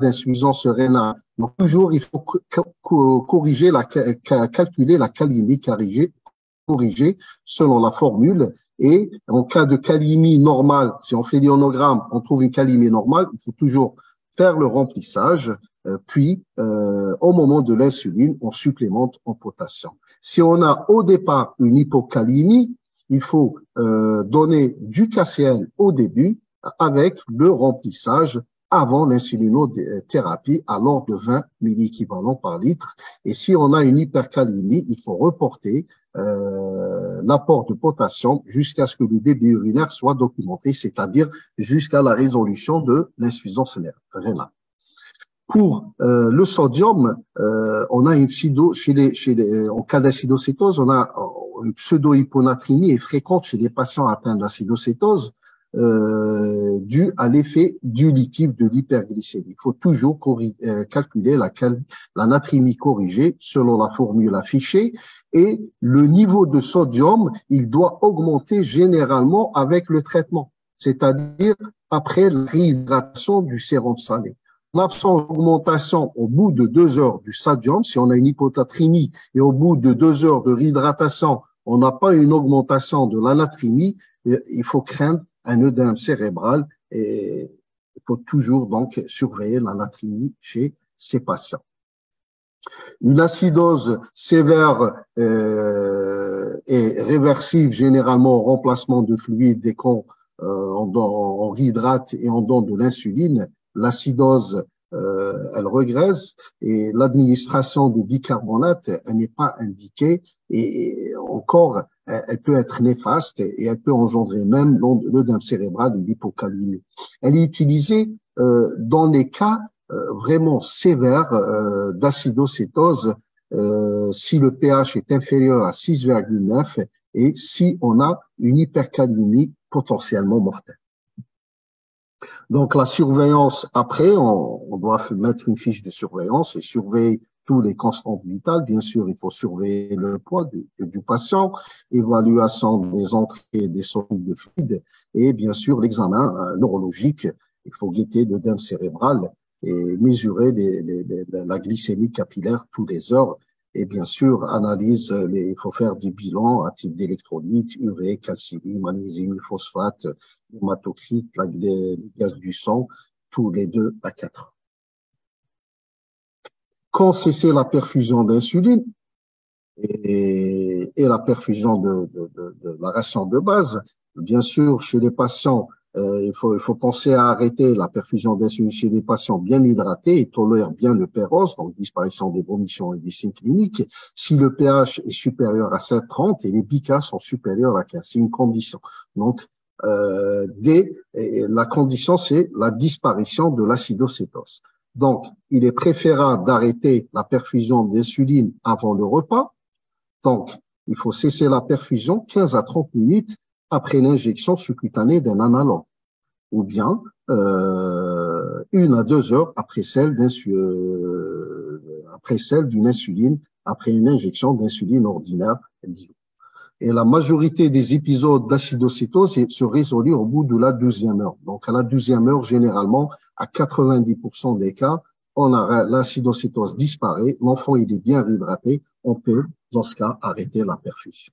d'insuffisance rénale. Donc, toujours, il faut corriger calculer la calémie corrigée selon la formule. Et en cas de calémie normale, si on fait l'ionogramme, on trouve une calémie normale, il faut toujours faire le remplissage, puis au moment de l'insuline, on supplémente en potassium. Si on a au départ une hypocalémie, il faut donner du KCL au début avec le remplissage avant l'insulinothérapie à l'ordre de 20 milliequivalents par litre. Et si on a une hypercalémie, il faut reporter l'apport de potassium jusqu'à ce que le débit urinaire soit documenté, c'est-à-dire jusqu'à la résolution de l'insuffisance rénale. Pour le sodium, on a une en cas d'acidocétose, on a une pseudo-hyponatrémie est fréquente chez les patients atteints d'acidocétose due à l'effet dilutif de l'hyperglycémie. Il faut toujours calculer la natrémie corrigée selon la formule affichée et le niveau de sodium, il doit augmenter généralement avec le traitement, c'est-à-dire après la réhydratation du sérum salé. L'absence d'augmentation au bout de 2 heures du sodium, si on a une hypotatrémie et au bout de 2 heures de réhydratation, on n'a pas une augmentation de la natrémie, il faut craindre un œdème cérébral et il faut toujours donc surveiller la natrémie chez ces patients. Une acidose sévère est réversible généralement au remplacement de fluide dès qu'on réhydrate et on donne de l'insuline. L'acidose, elle regresse et l'administration de bicarbonate, elle n'est pas indiquée et encore, elle peut être néfaste et elle peut engendrer même l'œdème cérébral et l'hypocalémie. Elle est utilisée dans les cas vraiment sévères d'acidocétose si le pH est inférieur à 6,9 et si on a une hypercalémie potentiellement mortelle. Donc, la surveillance, après, on doit mettre une fiche de surveillance et surveiller tous les constantes vitales. Bien sûr, il faut surveiller le poids du patient, évaluation des entrées et des sorties de fluide et bien sûr l'examen neurologique. Il faut guetter l'œdème cérébral et mesurer la glycémie capillaire tous les heures. Et bien sûr, il faut faire des bilans à type d'électrolytes, urée, calcémie, magnésémie, phosphate, hématocrite, les gaz du sang, tous les 2 à 4 heures. Quand cesser la perfusion d'insuline et la perfusion de la ration de base, bien sûr, chez les patients, il faut penser à arrêter la perfusion d'insuline chez des patients bien hydratés et tolèrent bien le pérose, donc disparition des vomissements et des signes cliniques. Si le pH est supérieur à 7,30 et les pICA sont supérieurs à 15, c'est une condition. Donc, la condition, c'est la disparition de l'acidocétose. Donc, il est préférable d'arrêter la perfusion d'insuline avant le repas. Donc, il faut cesser la perfusion 15 à 30 minutes après l'injection sous-cutanée d'un analogue, ou bien 1 à 2 heures après celle d'une insuline, après une injection d'insuline ordinaire. Et la majorité des épisodes d'acidocétose se résolent au bout de la 12e heure. Donc, à la 12e heure, généralement, à 90% des cas, l'acidocétose disparaît, l'enfant il est bien réhydraté, on peut, dans ce cas, arrêter la perfusion.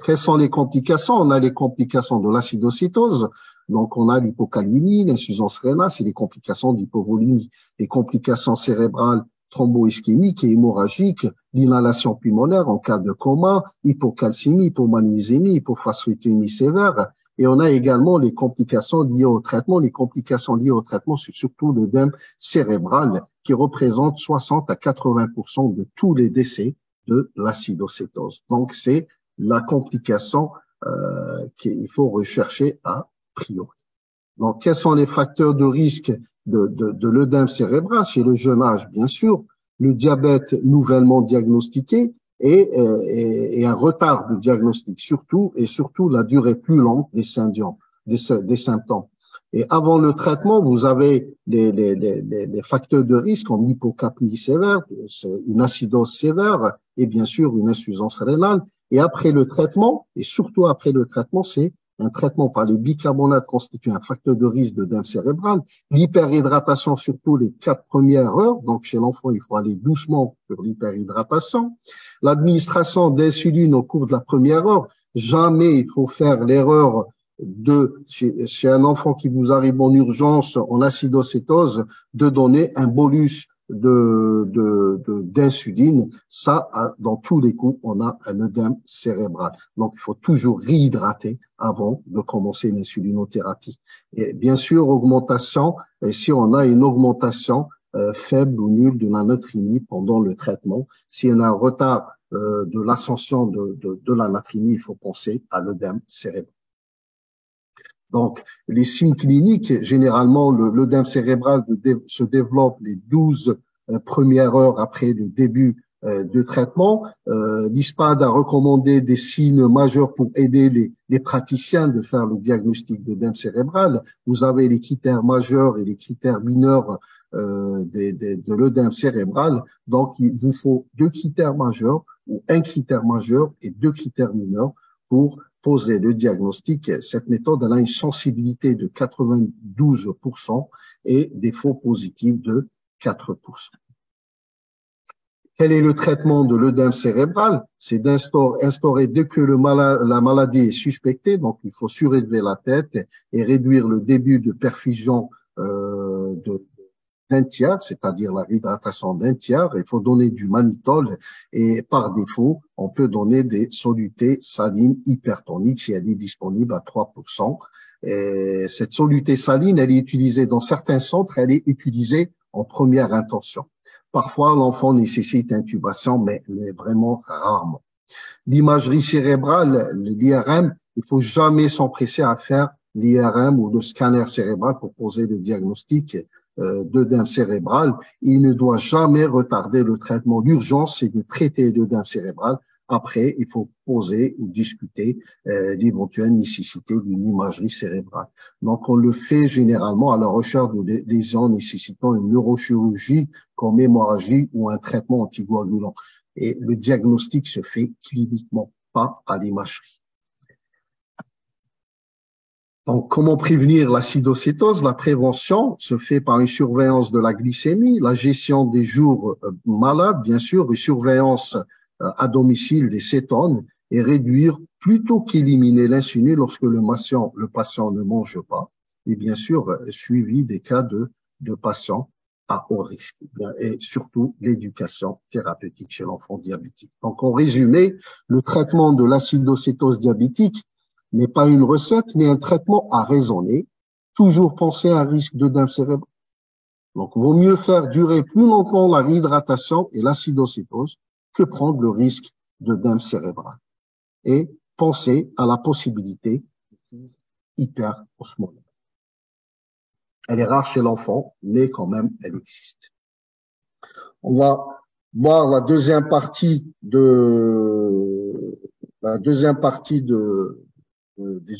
Quelles sont les complications? On a les complications de l'acidocétose, donc on a l'hypocalémie, l'insuffisance rénale, c'est les complications d'hypovolémie, les complications cérébrales thromboischémiques et hémorragiques, l'inhalation pulmonaire en cas de coma, hypocalcémie, hypomagnésémie, hypophosphatémie sévère, et on a également les complications liées au traitement. Les complications liées au traitement, c'est surtout l'œdème cérébral qui représente 60 à 80% de tous les décès de l'acidocétose. Donc, c'est la complication qu'il faut rechercher a priori. Donc, quels sont les facteurs de risque de l'œdème cérébral chez le jeune âge? Bien sûr, le diabète nouvellement diagnostiqué et un retard de diagnostic, surtout la durée plus longue des symptômes. Et avant le traitement, vous avez les facteurs de risque comme l'hypocapnie sévère, une acidose sévère et bien sûr une insuffisance rénale. Et après le traitement, et surtout après le traitement, c'est un traitement par le bicarbonate constitue un facteur de risque d'œdème cérébral. L'hyperhydratation, surtout les 4 premières heures. Donc, chez l'enfant, il faut aller doucement sur l'hyperhydratation. L'administration d'insuline au cours de la première heure. Jamais il faut faire l'erreur chez un enfant qui vous arrive en urgence en acidocétose, de donner un bolus d'insuline. Ça, dans tous les coups, on a un œdème cérébral. Donc, il faut toujours réhydrater avant de commencer l'insulinothérapie. Et bien sûr, augmentation, et si on a une augmentation faible ou nulle de la natrémie pendant le traitement, si on a un retard de l'ascension de la natrémie, il faut penser à l'œdème cérébral. Donc, les signes cliniques, généralement, l'œdème cérébral se développe les 12 premières heures après le début de traitement. L'ISPAD a recommandé des signes majeurs pour aider les praticiens de faire le diagnostic d'œdème cérébral. Vous avez les critères majeurs et les critères mineurs de l'œdème cérébral. Donc, il vous faut 2 critères majeurs ou un critère majeur et 2 critères mineurs pour poser le diagnostic. Cette méthode elle a une sensibilité de 92% et des faux positifs de 4%. Quel est le traitement de l'œdème cérébral? C'est d'instaurer dès que la maladie est suspectée, donc il faut surélever la tête et réduire le début de perfusion d'un tiers, c'est-à-dire la réhydratation d'un tiers. Il faut donner du mannitol et par défaut, on peut donner des solutés salines hypertoniques si elle est disponible à 3%. Et cette soluté saline, elle est utilisée dans certains centres, elle est utilisée en première intention. Parfois, l'enfant nécessite intubation, mais vraiment rarement. L'imagerie cérébrale, l'IRM, il faut jamais s'empresser à faire l'IRM ou le scanner cérébral pour poser le diagnostic d'œdème cérébral. Il ne doit jamais retarder le traitement. L'urgence, c'est de traiter l'œdème cérébral. Après, il faut poser ou discuter l'éventuelle nécessité d'une imagerie cérébrale. Donc, on le fait généralement à la recherche de lésions nécessitant une neurochirurgie comme hémorragie ou un traitement anticoagulant. Et le diagnostic se fait cliniquement, pas à l'imagerie. Donc, comment prévenir l'acidocétose? La prévention se fait par une surveillance de la glycémie, la gestion des jours malades, bien sûr, une surveillance à domicile des cétones et réduire plutôt qu'éliminer l'insuline lorsque le patient ne mange pas. Et bien sûr, suivi des cas de patients à haut risque. Et surtout, l'éducation thérapeutique chez l'enfant diabétique. Donc, en résumé, le traitement de l'acidocétose diabétique n'est pas une recette, mais un traitement à raisonner. Toujours penser à un risque d'œdème cérébral. Donc, vaut mieux faire durer plus longtemps la réhydratation et l'acidocétose que prendre le risque d'œdème cérébral. Et penser à la possibilité hyperosmolie. Elle est rare chez l'enfant, mais quand même, elle existe. On va voir la deuxième partie des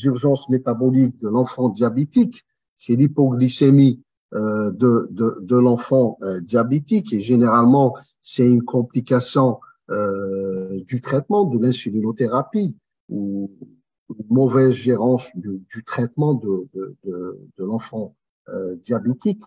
urgences métaboliques de l'enfant diabétique, chez l'hypoglycémie de l'enfant diabétique. Et généralement, c'est une complication du traitement de l'insulinothérapie ou une mauvaise gérance du traitement de l'enfant diabétique.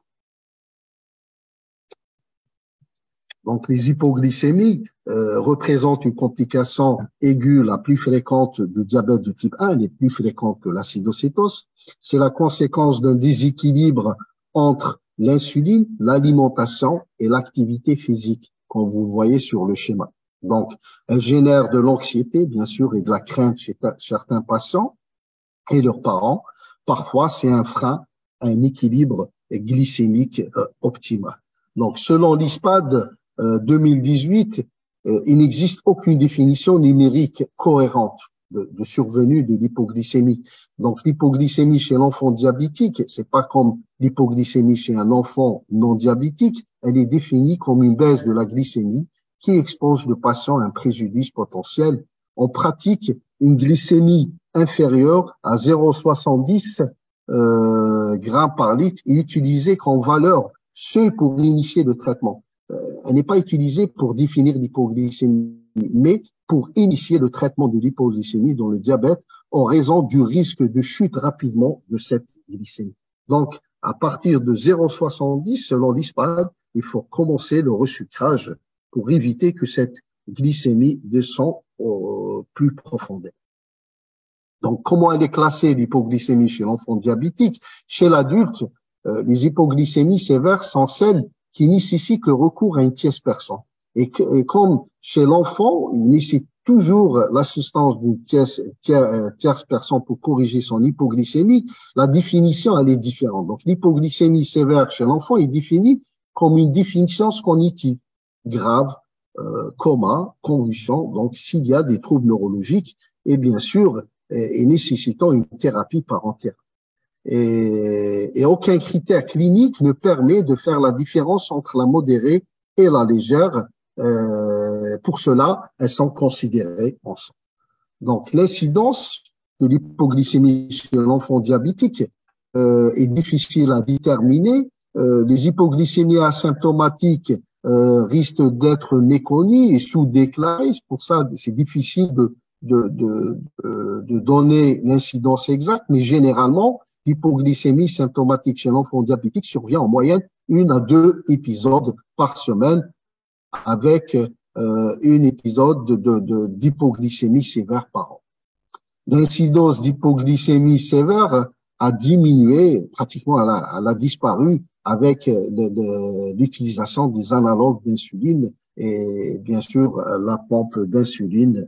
Donc, les hypoglycémies représentent une complication aiguë la plus fréquente du diabète de type 1, elle est plus fréquente que l'acidocétose. C'est la conséquence d'un déséquilibre entre l'insuline, l'alimentation et l'activité physique, comme vous le voyez sur le schéma. Donc, elle génère de l'anxiété, bien sûr, et de la crainte chez certains patients et leurs parents. Parfois, c'est un frein à un équilibre glycémique optimal. Donc, selon l'ISPAD 2018, il n'existe aucune définition numérique cohérente de survenue de l'hypoglycémie. Donc, l'hypoglycémie chez l'enfant diabétique, c'est pas comme l'hypoglycémie chez un enfant non diabétique, elle est définie comme une baisse de la glycémie qui expose le patient à un préjudice potentiel. En pratique, une glycémie inférieure à 0,70 grammes par litre est utilisée comme valeur seuil pour initier le traitement. Elle n'est pas utilisée pour définir l'hypoglycémie, mais pour initier le traitement de l'hypoglycémie dans le diabète en raison du risque de chute rapidement de cette glycémie. Donc, à partir de 0,70, selon l'ISPAD, il faut commencer le resucrage pour éviter que cette glycémie descende plus profondément. Donc, comment elle est classée, l'hypoglycémie chez l'enfant diabétique? Chez l'adulte, les hypoglycémies sévères sont celles qui nécessitent le recours à une tierce personne. Et comme chez l'enfant, il nécessite toujours l'assistance d'une tierce personne pour corriger son hypoglycémie, la définition, elle est différente. Donc, l'hypoglycémie sévère chez l'enfant est définie comme une déficience cognitive grave, coma, convulsion, donc s'il y a des troubles neurologiques, et bien sûr, et nécessitant une thérapie parentale. Et aucun critère clinique ne permet de faire la différence entre la modérée et la légère. Pour cela, elles sont considérées ensemble. Donc, l'incidence de l'hypoglycémie chez l'enfant diabétique est difficile à déterminer. Les hypoglycémies asymptomatiques risquent d'être méconnues et sous-déclarées. Pour ça, c'est difficile de donner l'incidence exacte, mais généralement, l'hypoglycémie symptomatique chez l'enfant diabétique survient en moyenne 1 à 2 épisodes par semaine, avec un épisode d'hypoglycémie sévère par an. L'incidence d'hypoglycémie sévère a diminué, pratiquement elle a disparu avec l'utilisation des analogues d'insuline et bien sûr la pompe d'insuline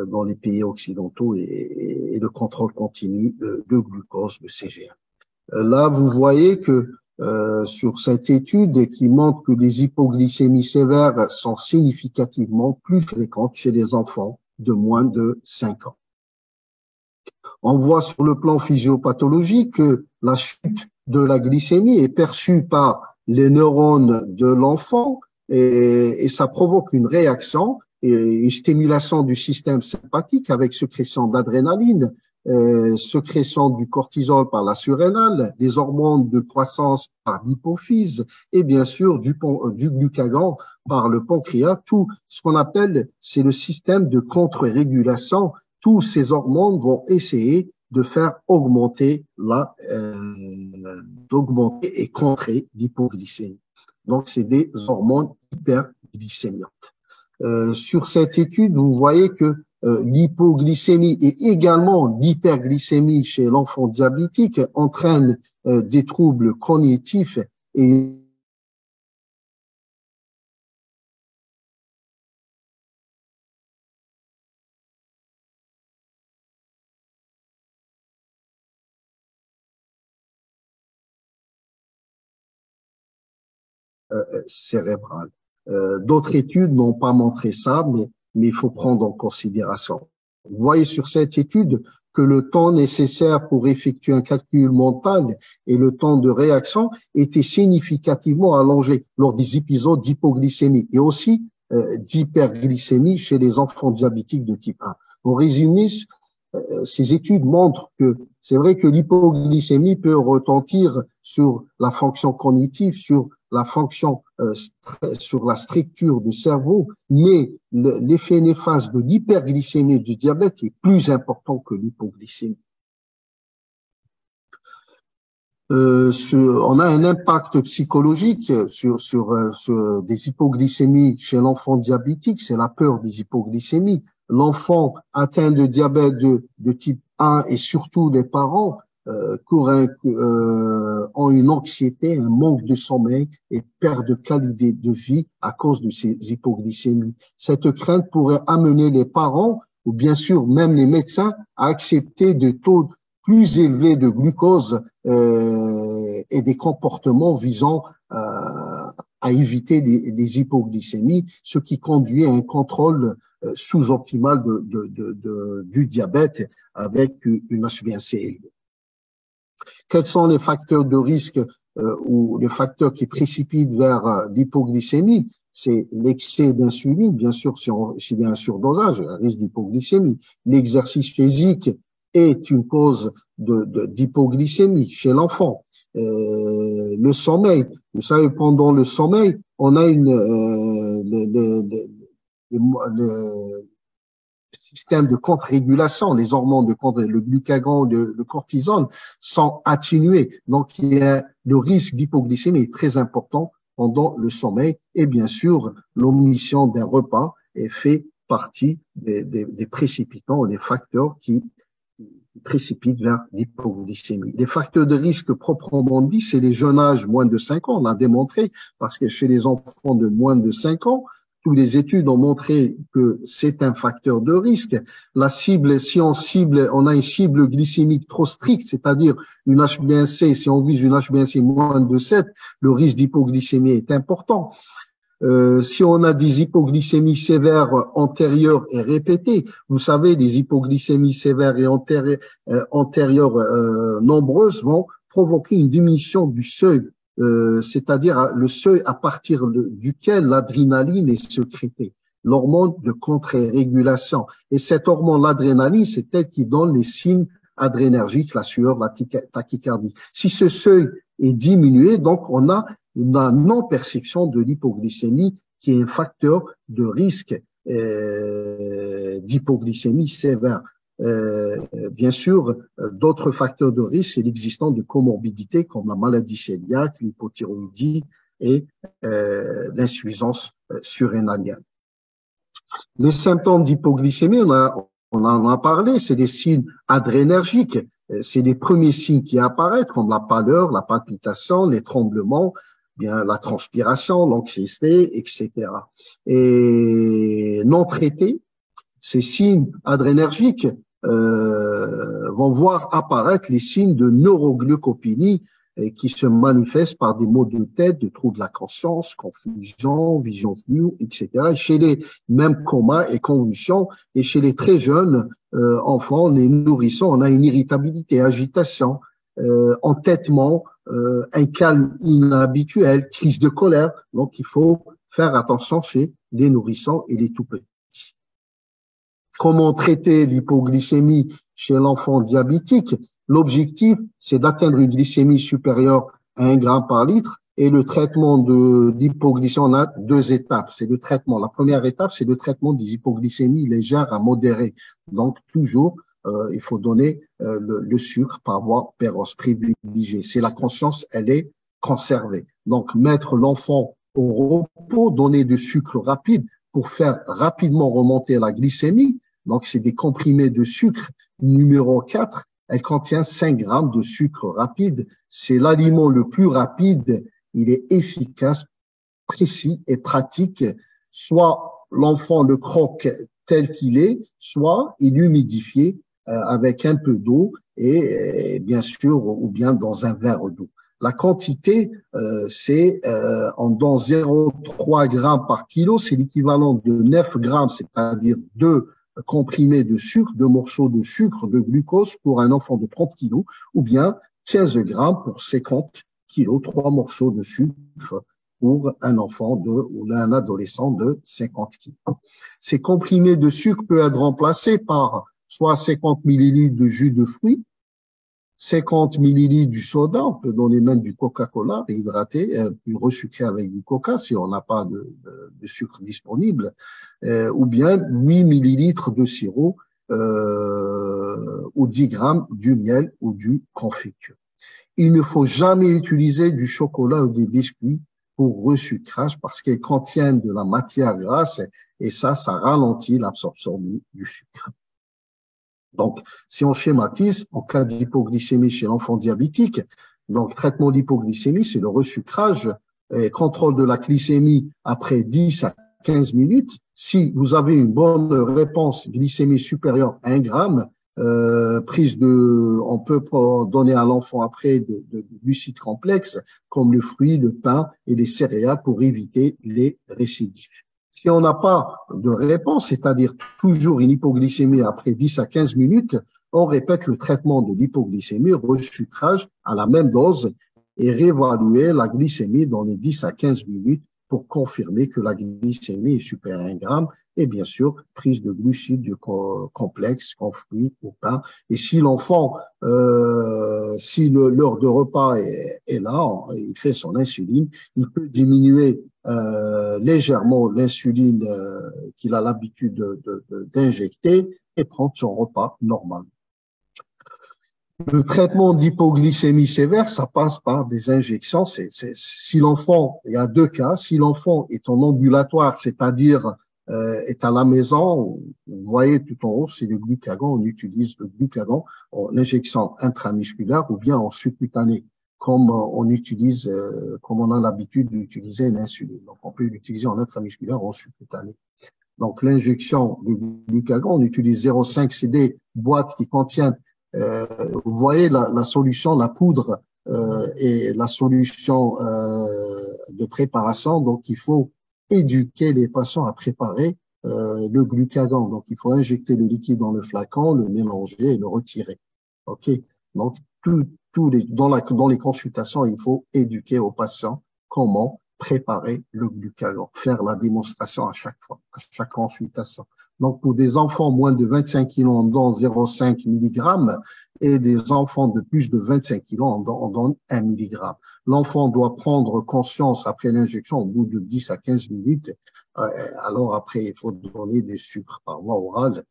dans les pays occidentaux et le contrôle continu de glucose, le CGM. Là, vous voyez que sur cette étude qui montre que les hypoglycémies sévères sont significativement plus fréquentes chez les enfants de moins de 5 ans. On voit sur le plan physiopathologique que la chute de la glycémie est perçue par les neurones de l'enfant et ça provoque une réaction et une stimulation du système sympathique avec sécrétion d'adrénaline, sécrétion du cortisol par la surrénale, des hormones de croissance par l'hypophyse et bien sûr du glucagon par le pancréas. Tout ce qu'on appelle, c'est le système de contre-régulation. Tous ces hormones vont essayer de faire augmenter d'augmenter et contrer l'hypoglycémie. Donc, c'est des hormones hyperglycémiantes. Sur cette étude, vous voyez que l'hypoglycémie et également l'hyperglycémie chez l'enfant diabétique entraînent des troubles cognitifs et cérébrales. D'autres études n'ont pas montré ça, mais il faut prendre en considération. Vous voyez sur cette étude que le temps nécessaire pour effectuer un calcul mental et le temps de réaction étaient significativement allongés lors des épisodes d'hypoglycémie et aussi d'hyperglycémie chez les enfants diabétiques de type 1. En résumé, ces études montrent que c'est vrai que l'hypoglycémie peut retentir sur la fonction cognitive, sur la fonction, sur la structure du cerveau, mais l'effet néfaste de l'hyperglycémie du diabète est plus important que l'hypoglycémie. On a un impact psychologique sur des hypoglycémies chez l'enfant diabétique, c'est la peur des hypoglycémies. L'enfant atteint de diabète de type 1 et surtout les parents ont une anxiété, un manque de sommeil et perte de qualité de vie à cause de ces hypoglycémies. Cette crainte pourrait amener les parents ou bien sûr même les médecins à accepter des taux plus élevés de glucose et des comportements visant à éviter des hypoglycémies, ce qui conduit à un contrôle sous-optimal du diabète avec une HbA1c élevée. Quels sont les facteurs de risque ou les facteurs qui précipitent vers l'hypoglycémie? C'est l'excès d'insuline, bien sûr, s'il y a un surdosage, un risque d'hypoglycémie. L'exercice physique est une cause d'hypoglycémie chez l'enfant. Le sommeil, vous savez, pendant le sommeil, on a système de contre-régulation, les hormones de contre, le glucagon, le cortisone sont atténués. Donc, le risque d'hypoglycémie est très important pendant le sommeil. Et bien sûr, l'omission d'un repas fait partie des précipitants, des facteurs qui précipitent vers l'hypoglycémie. Les facteurs de risque proprement dit, c'est les jeunes âges, moins de 5 ans, on l'a démontré, parce que chez les enfants de moins de 5 ans, toutes les études ont montré que c'est un facteur de risque. La cible, si on a une cible glycémique trop stricte, c'est-à-dire une HbA1c, si on vise une HbA1c moins de 7, le risque d'hypoglycémie est important. Si on a des hypoglycémies sévères antérieures et répétées, vous savez, les hypoglycémies sévères et antérieures nombreuses vont provoquer une diminution du seuil, c'est-à-dire le seuil à partir duquel l'adrénaline est sécrétée, l'hormone de contre-régulation. Et cette hormone, l'adrénaline, c'est elle qui donne les signes adrénergiques, la sueur, la tachycardie. Si ce seuil est diminué, donc on a la non-perception de l'hypoglycémie qui est un facteur de risque d'hypoglycémie sévère. Bien sûr, d'autres facteurs de risque, c'est l'existence de comorbidités comme la maladie cœliaque, l'hypothyroïdie et l'insuffisance surrénalienne. Les symptômes d'hypoglycémie, on en a parlé, c'est des signes adrénergiques. C'est les premiers signes qui apparaissent comme la pâleur, la palpitation, les tremblements, bien la transpiration, l'anxiété, etc. Et non traités, ces signes adrénergiques vont voir apparaître les signes de neuroglucopénie qui se manifestent par des maux de tête, de troubles de la conscience, confusion, vision floue, etc. Et chez les mêmes comas et convulsions, et chez les très jeunes enfants, les nourrissons, on a une irritabilité, agitation, entêtement, un calme inhabituel, crise de colère. Donc, il faut faire attention chez les nourrissons et les tout petits. Comment traiter l'hypoglycémie chez l'enfant diabétique? L'objectif, c'est d'atteindre une glycémie supérieure à 1 gramme par litre. Et le traitement de l'hypoglycémie, on a 2 étapes. C'est le traitement. La première étape, c'est le traitement des hypoglycémies légères à modérées. Donc, toujours, il faut donner le sucre par voie péros privilégiée. Si la conscience, elle est conservée. Donc, mettre l'enfant au repos, donner du sucre rapide pour faire rapidement remonter la glycémie. Donc, c'est des comprimés de sucre. Numéro 4, elle contient 5 grammes de sucre rapide. C'est l'aliment le plus rapide. Il est efficace, précis et pratique. Soit l'enfant le croque tel qu'il est, soit il humidifie avec un peu d'eau et bien sûr, ou bien dans un verre d'eau. La quantité, c'est en dans 0,3 grammes par kilo, c'est l'équivalent de 9 grammes, c'est-à-dire 2 comprimés de sucre, 2 morceaux de sucre, de glucose pour un enfant de 30 kilos, ou bien 15 grammes pour 50 kilos, 3 morceaux de sucre pour un enfant ou un adolescent de 50 kilos. Ces comprimés de sucre peuvent être remplacés par soit 50 millilitres de jus de fruits, 50 millilitres du soda, on peut donner même du Coca-Cola réhydraté, puis resucré avec du Coca si on n'a pas de sucre disponible, ou bien 8 millilitres de sirop ou 10 grammes du miel ou du confiture. Il ne faut jamais utiliser du chocolat ou des biscuits pour resucrage parce qu'ils contiennent de la matière grasse et ça ralentit l'absorption du sucre. Donc, si on schématise, en cas d'hypoglycémie chez l'enfant diabétique, donc traitement d'hypoglycémie, c'est le resucrage et contrôle de la glycémie après 10 à 15 minutes. Si vous avez une bonne réponse glycémie supérieure à 1 gramme, on peut donner à l'enfant après de glucides complexes comme le fruit, le pain et les céréales pour éviter les récidives. Si on n'a pas de réponse, c'est-à-dire toujours une hypoglycémie après 10 à 15 minutes, on répète le traitement de l'hypoglycémie, resucrage à la même dose et réévaluer la glycémie dans les 10 à 15 minutes pour confirmer que la glycémie est supérieure à 1 gramme et bien sûr, prise de glucides complexes, comme fruits ou pain. Et si l'enfant, si l'heure de repas est là, il fait son insuline, il peut diminuer légèrement l'insuline qu'il a l'habitude d'injecter et prendre son repas normal. Le traitement d'hypoglycémie sévère, ça passe par des injections. Si l'enfant, il y a deux cas, si l'enfant est en ambulatoire, c'est-à-dire est à la maison, vous voyez tout en haut, c'est le glucagon, on utilise le glucagon en injection intramusculaire ou bien en subcutané, comme on utilise, comme on a l'habitude d'utiliser l'insuline. Donc on peut l'utiliser en intramusculaire ou en subcutané. Donc l'injection de glucagon, on utilise 0,5, c'est des boîtes qui contiennent vous voyez la solution, la poudre et la solution de préparation. Donc, il faut éduquer les patients à préparer le glucagon. Donc, il faut injecter le liquide dans le flacon, le mélanger et le retirer. Ok. Donc, dans les consultations, il faut éduquer aux patients comment préparer le glucagon, faire la démonstration à chaque fois, à chaque consultation. Donc, pour des enfants moins de 25 kilos, on donne 0,5 mg et des enfants de plus de 25 kilos, on donne 1 mg. L'enfant doit prendre conscience après l'injection au bout de 10 à 15 minutes. Alors après, il faut donner du sucre par voie orale.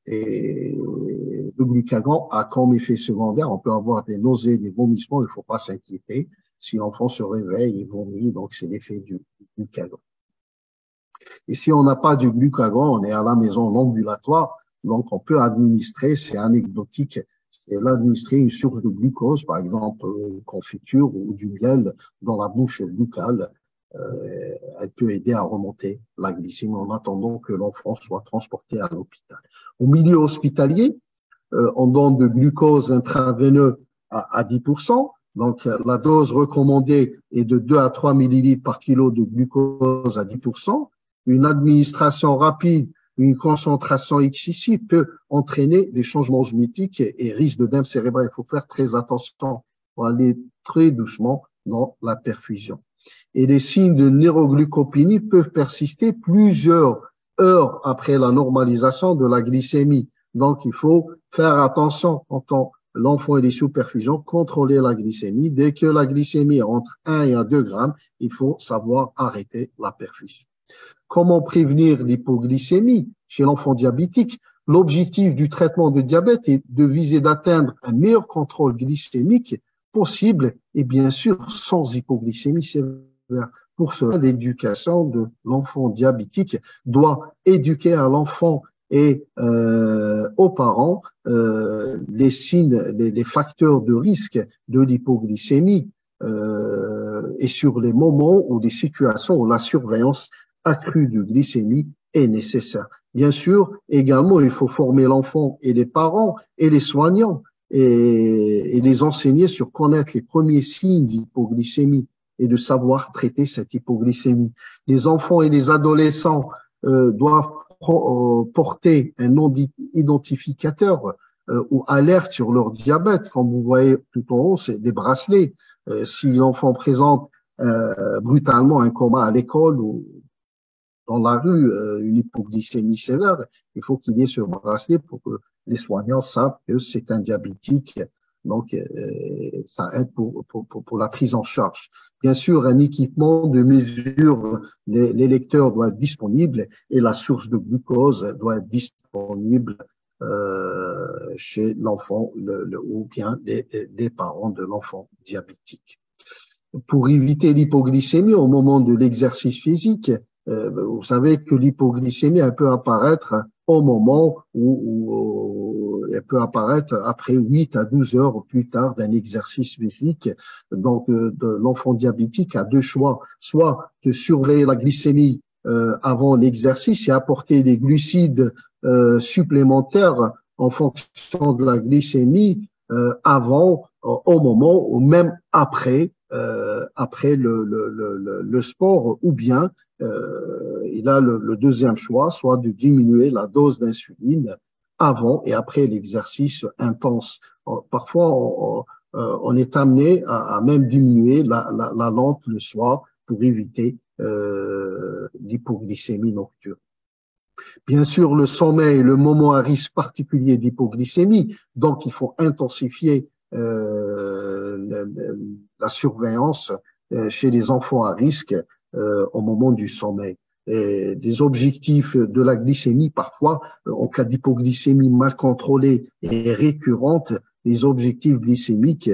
Et le glucagon a comme effet secondaire, on peut avoir des nausées, des vomissements, il ne faut pas s'inquiéter. Si l'enfant se réveille, il vomit, donc c'est l'effet du glucagon. Et si on n'a pas du glucagon, on est à la maison en ambulatoire, donc on peut administrer, c'est anecdotique, c'est administrer une source de glucose, par exemple une confiture ou du miel dans la bouche buccale. Elle peut aider à remonter la glycémie en attendant que l'enfant soit transporté à l'hôpital. Au milieu hospitalier, on donne de glucose intraveineux à 10%. Donc, la dose recommandée est de 2 à 3 millilitres par kilo de glucose à 10%. Une administration rapide, une concentration excessive peut entraîner des changements osmotiques et risque d'œdème cérébral. Il faut faire très attention pour aller très doucement dans la perfusion. Et les signes de neuroglucopénie peuvent persister plusieurs heures après la normalisation de la glycémie. Donc, il faut faire attention quand l'enfant est sous perfusion, contrôler la glycémie. Dès que la glycémie est entre 1 et 2 grammes, il faut savoir arrêter la perfusion. Comment prévenir l'hypoglycémie chez l'enfant diabétique? L'objectif du traitement de diabète est de viser d'atteindre un meilleur contrôle glycémique possible et bien sûr sans hypoglycémie sévère. Pour cela, l'éducation de l'enfant diabétique doit éduquer à l'enfant et aux parents les signes, les facteurs de risque de l'hypoglycémie et sur les moments ou des situations où la surveillance accrue de glycémie est nécessaire. Bien sûr, également, il faut former l'enfant et les parents et les soignants et les enseigner sur connaître les premiers signes d'hypoglycémie et de savoir traiter cette hypoglycémie. Les enfants et les adolescents doivent porter un nom identificateur ou alerte sur leur diabète. Comme vous voyez tout en haut, c'est des bracelets. Si l'enfant présente brutalement un coma à l'école ou dans la rue une hypoglycémie sévère, il faut qu'il y ait ce bracelet pour que les soignants savent que c'est un diabétique. Donc, ça aide pour la prise en charge. Bien sûr, un équipement de mesure, les lecteurs doivent être disponibles et la source de glucose doit être disponible chez l'enfant ou bien les parents de l'enfant diabétique. Pour éviter l'hypoglycémie au moment de l'exercice physique, vous savez que l'hypoglycémie elle peut apparaître au moment où elle peut apparaître après 8 à 12 heures plus tard d'un exercice physique. Donc, l'enfant diabétique a deux choix, soit de surveiller la glycémie avant l'exercice et apporter des glucides supplémentaires en fonction de la glycémie avant, au moment ou même après le sport, ou bien il a le deuxième choix, soit de diminuer la dose d'insuline avant et après l'exercice intense. Parfois, on est amené à même diminuer la lente le soir pour éviter l'hypoglycémie nocturne. Bien sûr, le sommeil, le moment à risque particulier d'hypoglycémie, donc il faut intensifier la surveillance chez les enfants à risque au moment du sommeil. Et des objectifs de la glycémie, parfois, en cas d'hypoglycémie mal contrôlée et récurrente, les objectifs glycémiques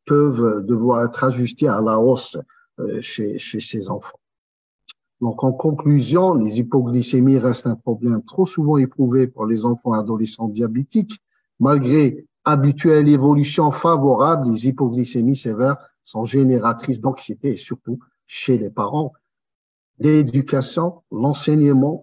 peuvent devoir être ajustés à la hausse chez ces enfants. Donc, en conclusion, les hypoglycémies restent un problème trop souvent éprouvé pour les enfants et adolescents diabétiques. Malgré habituelle évolution favorable, les hypoglycémies sévères sont génératrices d'anxiété et surtout chez les parents. L'éducation, l'enseignement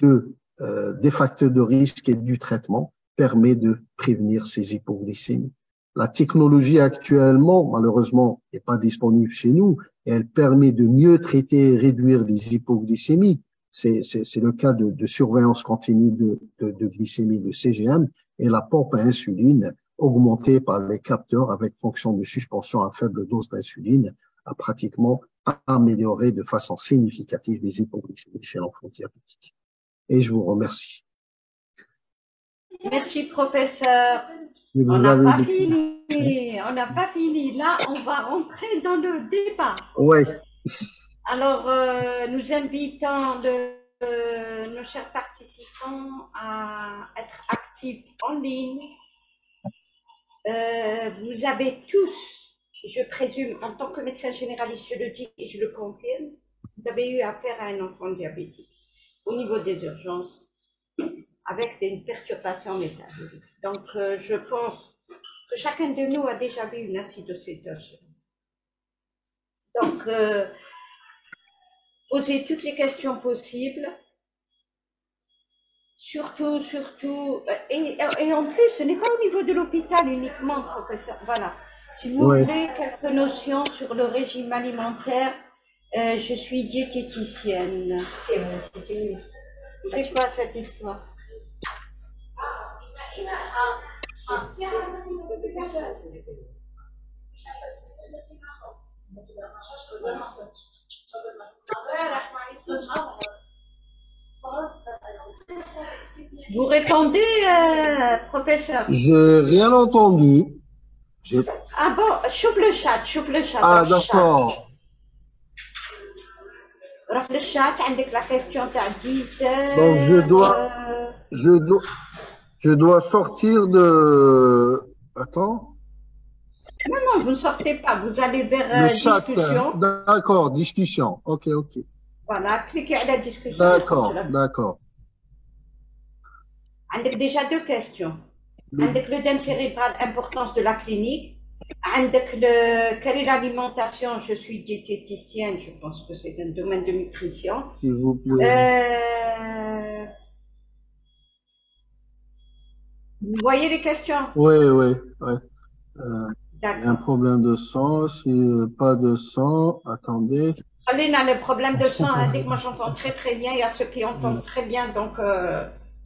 des facteurs de risque et du traitement permet de prévenir ces hypoglycémies. La technologie actuellement, malheureusement, n'est pas disponible chez nous et elle permet de mieux traiter et réduire les hypoglycémies. C'est le cas de surveillance continue de glycémie, de CGM, et la pompe à insuline augmentée par les capteurs avec fonction de suspension à faible dose d'insuline a pratiquement amélioré de façon significative les hypoglycémies chez l'enfant diabétique. Et je vous remercie. Merci, professeur. On n'a pas fini. On n'a pas fini. Là, on va rentrer dans le débat. Oui. Alors, nous invitons nos chers participants à être actifs en ligne. Vous avez tous, je présume, en tant que médecin généraliste, je le dis et je le confirme, vous avez eu affaire à un enfant diabétique au niveau des urgences avec une perturbation métabolique. Donc, je pense que chacun de nous a déjà vu une acidocétose. Donc, posez toutes les questions possibles. Surtout, et en plus, ce n'est pas au niveau de l'hôpital uniquement, professeur. Voilà. Si vous voulez quelques notions sur le régime alimentaire, je suis diététicienne. C'est quoi cette histoire? Vous répondez, professeur? J'ai rien entendu. Ah bon, chauffe le chat. Ah, d'accord. روح للشات عندك la question تاع 10 heures. Donc je dois sortir de. Attends. Non, vous ne sortez pas. Vous allez vers discussion. D'accord, discussion. Ok. Voilà, cliquez à la discussion. D'accord. عندك déjà deux questions. عندك l'œdème cérébral, importance de la clinique. عندك quelle est l'alimentation? Je suis diététicienne, je pense que c'est un domaine de nutrition. S'il vous plaît. Vous voyez les questions? Oui. D'accord. Un problème de sang, si pas de sang, attendez. Alina, le problème de sang, moi j'entends très bien, il y a ceux qui entendent très bien, donc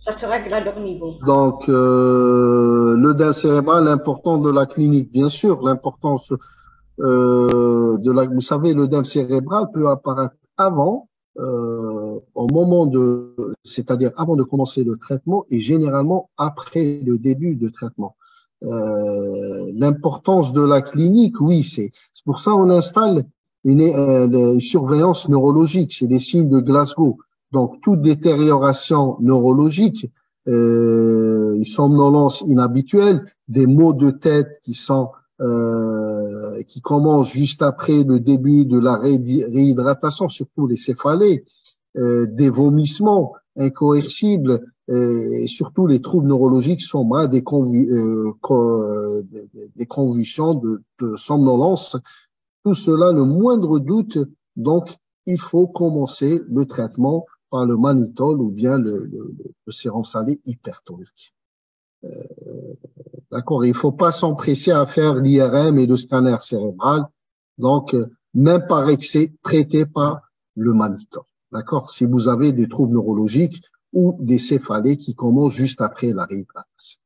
ça se règle à leur niveau. Donc, l'œdème cérébral, l'importance de la clinique, bien sûr, l'importance vous savez, l'œdème cérébral peut apparaître avant, c'est-à-dire avant de commencer le traitement et généralement après le début de traitement. L'importance de la clinique, oui, c'est pour ça on installe une surveillance neurologique, c'est les signes de Glasgow. Donc, toute détérioration neurologique, une somnolence inhabituelle, des maux de tête qui commencent juste après le début de la réhydratation, surtout les céphalées, des vomissements incoercibles, et surtout les troubles neurologiques sombres, des convulsions, de somnolence. Tout cela, le moindre doute, donc il faut commencer le traitement par le mannitol ou bien le sérum salé hypertonique. D'accord, il ne faut pas s'empresser à faire l'IRM et le scanner cérébral. Donc, même par excès, traité par le mannitol. D'accord, si vous avez des troubles neurologiques ou des céphalées qui commencent juste après la réhydratation.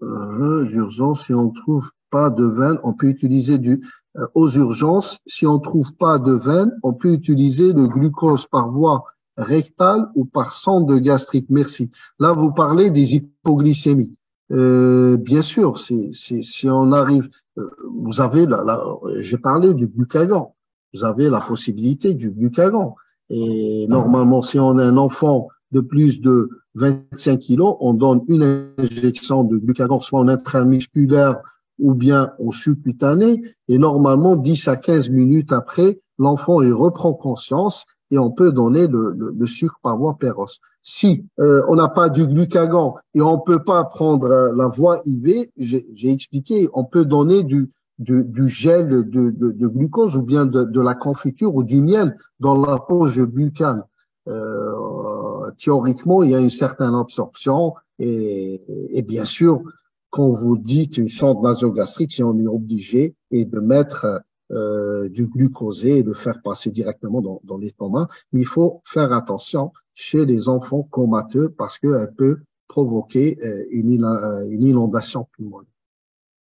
D'urgence, si on ne trouve pas de veine, on peut utiliser aux urgences. Si on ne trouve pas de veine, on peut utiliser le glucose par voie rectale ou par sonde gastrique. Merci. Là, vous parlez des hypoglycémies. Bien sûr, si on arrive, vous avez j'ai parlé du glucagon. Vous avez la possibilité du glucagon. Et normalement, si on a un enfant de plus de 25 kilos, on donne une injection de glucagon, soit en intramusculaire ou bien au subcutané. Et normalement, 10 à 15 minutes après, l'enfant il reprend conscience et on peut donner le sucre par voie péros. Si on n'a pas du glucagon et on peut pas prendre la voie IV, j'ai expliqué, on peut donner du gel de glucose ou bien de la confiture ou du miel dans la poche buccale. Théoriquement, il y a une certaine absorption et bien sûr, quand vous dites une sonde nasogastrique, si on est obligé et de mettre du glucosé et de faire passer directement dans l'estomac, mais il faut faire attention chez les enfants comateux parce qu'elle peut provoquer une inondation pulmonaire.